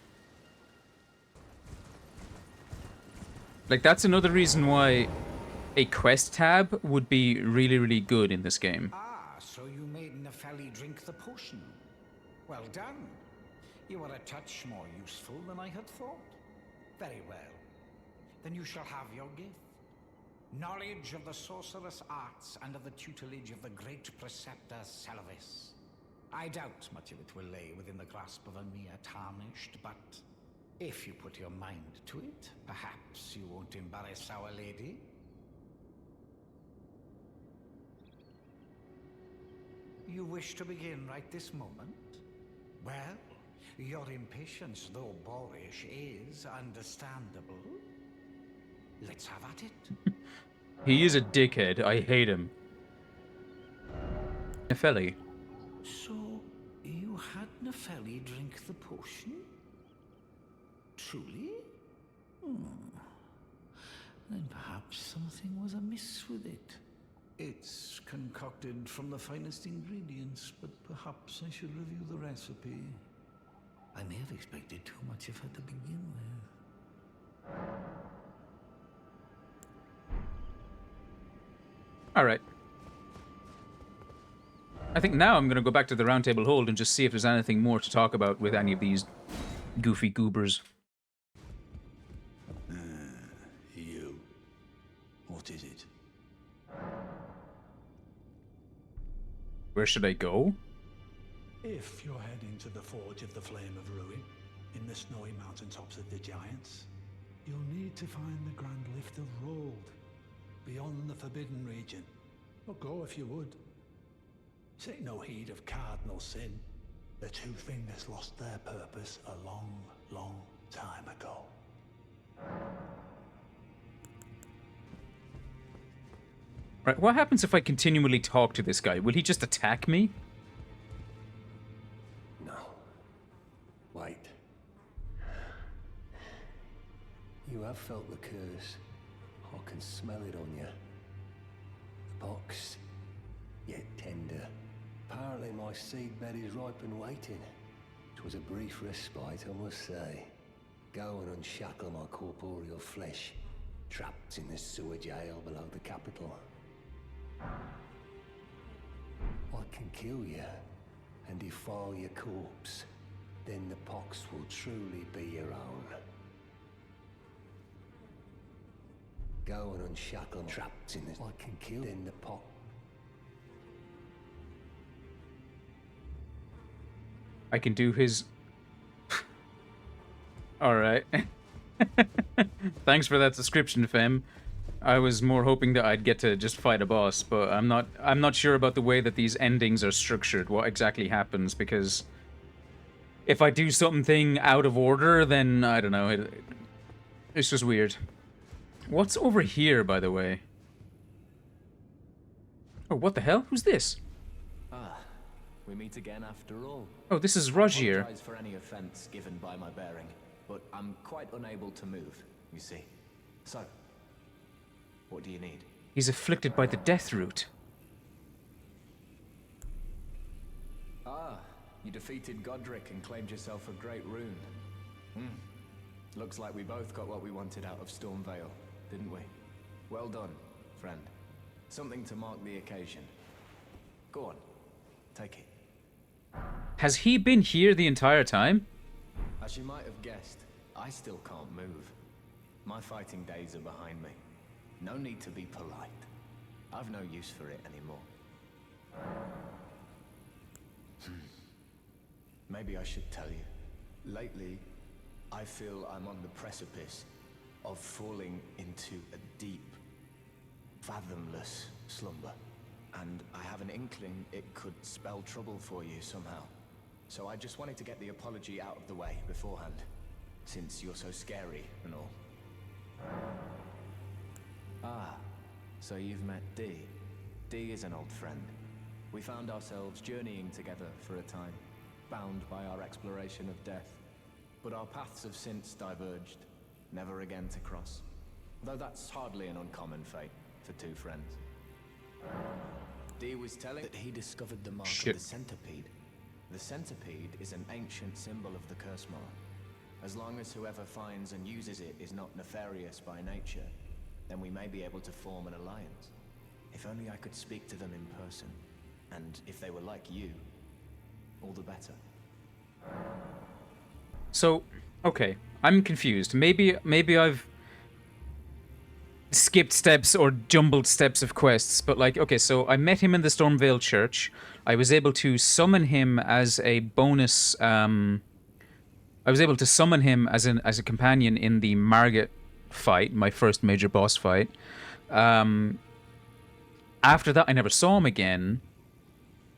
[SPEAKER 1] Like, that's another reason why a quest tab would be really, really good in this game.
[SPEAKER 2] Ah, so you made Nepheli drink the potion. Well done. You are a touch more useful than I had thought. Very well. Then you shall have your gift. Knowledge of the sorcerous arts under the tutelage of the great preceptor Selvis. I doubt much of it will lay within the grasp of a mere tarnished, but if you put your mind to it, perhaps you won't embarrass Our Lady. You wish to begin right this moment? Well, your impatience, though boorish, is understandable. Let's have at it.
[SPEAKER 1] He is a dickhead. I hate him. Nepheli.
[SPEAKER 2] So, you had Nepheli drink the potion? Truly? Then perhaps something was amiss with it. It's concocted from the finest ingredients, but perhaps I should review the recipe. I may have expected too much of her to begin with.
[SPEAKER 1] Alright. I think now I'm going to go back to the Round Table Hold and just see if there's anything more to talk about with any of these goofy goobers.
[SPEAKER 2] You. What is it?
[SPEAKER 1] Where should I go?
[SPEAKER 7] If you're heading to the Forge of the Flame of Ruin, in the snowy mountaintops of the Giants, you'll need to find the Grand Lift of Rold, beyond the Forbidden Region. But go if you would. Take no heed of cardinal sin. The Two Fingers lost their purpose a long, long time ago.
[SPEAKER 1] Right, what happens if I continually talk to this guy? Will he just attack me?
[SPEAKER 2] No.
[SPEAKER 8] You have felt the curse. I can smell it on you. The box, yet tender. Apparently my seedbed is ripe and waiting. 'Twas a brief respite, I must say. Go and unshackle my corporeal flesh, trapped in the sewer jail below the capital. I can kill you and defile your corpse. Then the pox will truly be your own. Go and unshackle my trapped in the... I can kill then the pox...
[SPEAKER 1] I can do his... Alright. Thanks for that description, fam. I was more hoping that I'd get to just fight a boss, but I'm not sure about the way that these endings are structured, what exactly happens, because if I do something out of order, then I don't know, it's just weird. What's over here, by the way? Oh, what the hell? Who's this?
[SPEAKER 9] Ah, we meet again after all.
[SPEAKER 1] Oh, this is Rogier.
[SPEAKER 9] I apologize for any offense given by my bearing, but I'm quite unable to move, you see. So, what do you need?
[SPEAKER 1] He's afflicted by the death root.
[SPEAKER 9] Ah, you defeated Godric and claimed yourself a great rune. Looks like we both got what we wanted out of Stormvale, didn't we? Well done, friend. Something to mark the occasion. Go on, take it.
[SPEAKER 1] Has he been here the entire time?
[SPEAKER 9] As you might have guessed, I still can't move. My fighting days are behind me. No need to be polite. I've no use for it anymore. Maybe I should tell you. Lately, I feel I'm on the precipice of falling into a deep, fathomless slumber. And I have an inkling it could spell trouble for you somehow. So I just wanted to get the apology out of the way beforehand, since you're so scary and all. Ah, so you've met Dee. Dee is an old friend. We found ourselves journeying together for a time, bound by our exploration of death. But our paths have since diverged, never again to cross. Though that's hardly an uncommon fate for two friends. Dee was telling that he discovered the mark of the centipede. The centipede is an ancient symbol of the curse mark. As long as whoever finds and uses it is not nefarious by nature, then we may be able to form an alliance. If only I could speak to them in person. And if they were like you, all the better.
[SPEAKER 1] So, okay, I'm confused. Maybe I've skipped steps or jumbled steps of quests, but like, okay, so I met him in the Stormvale Church. I was able to summon him as a bonus. I was able to summon him as a companion in the Morgott fight, my first major boss fight. After that, I never saw him again.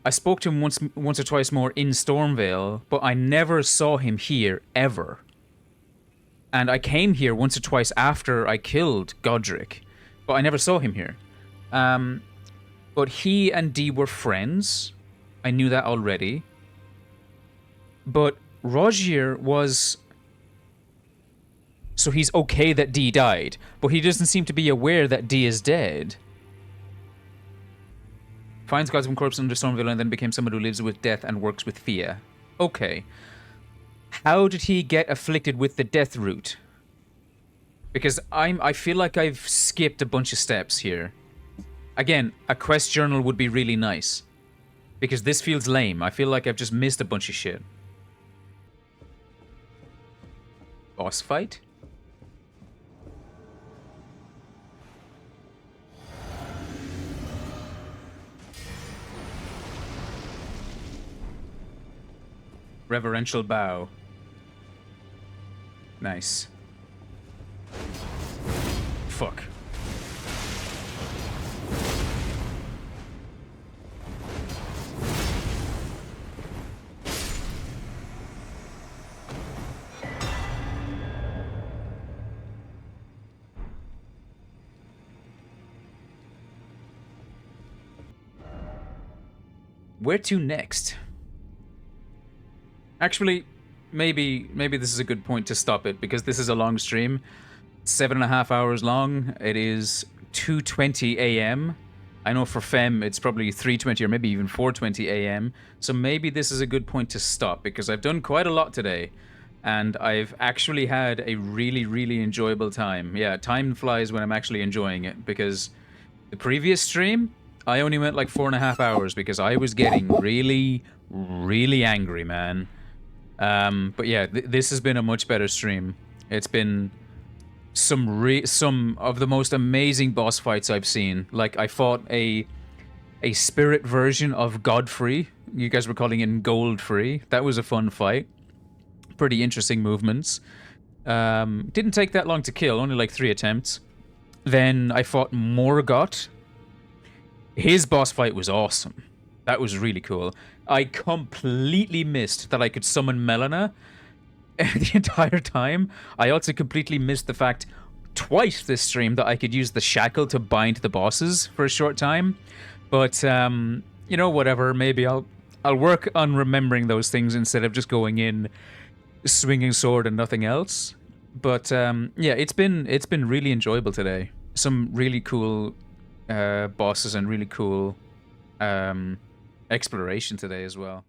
[SPEAKER 1] I spoke to him once or twice more in Stormvale, but I never saw him here ever. And I came here once or twice after I killed Godric, but I never saw him here. But he and Dee were friends. I knew that already. But Rogier was... So he's okay that Dee died, but he doesn't seem to be aware that Dee is dead. Finds God's corpse under Stormvale and then became someone who lives with death and works with fear. Okay. How did he get afflicted with the death root? Because I feel like I've skipped a bunch of steps here. Again, a quest journal would be really nice. Because this feels lame. I feel like I've just missed a bunch of shit. Boss fight? Reverential bow. Nice. Fuck. Where to next? Actually, maybe this is a good point to stop it, because this is a long stream. 7.5 hours long. It is 2:20 a.m. I know for Fem it's probably 3:20 or maybe even 4:20 a.m. So maybe this is a good point to stop because I've done quite a lot today. And I've actually had a really, really enjoyable time. Yeah, time flies when I'm actually enjoying it because the previous stream, I only went like 4.5 hours because I was getting really, really angry, man. But yeah, this has been a much better stream. It's been some of the most amazing boss fights I've seen. Like, I fought a spirit version of Godfrey. You guys were calling it Goldfrey. That was a fun fight. Pretty interesting movements. Didn't take that long to kill, only like 3 attempts. Then I fought Morgott. His boss fight was awesome. That was really cool. I completely missed that I could summon Melina the entire time. I also completely missed the fact twice this stream that I could use the shackle to bind the bosses for a short time. But you know, whatever. Maybe I'll work on remembering those things instead of just going in swinging sword and nothing else. But yeah, it's been really enjoyable today. Some really cool bosses and really cool exploration today as well.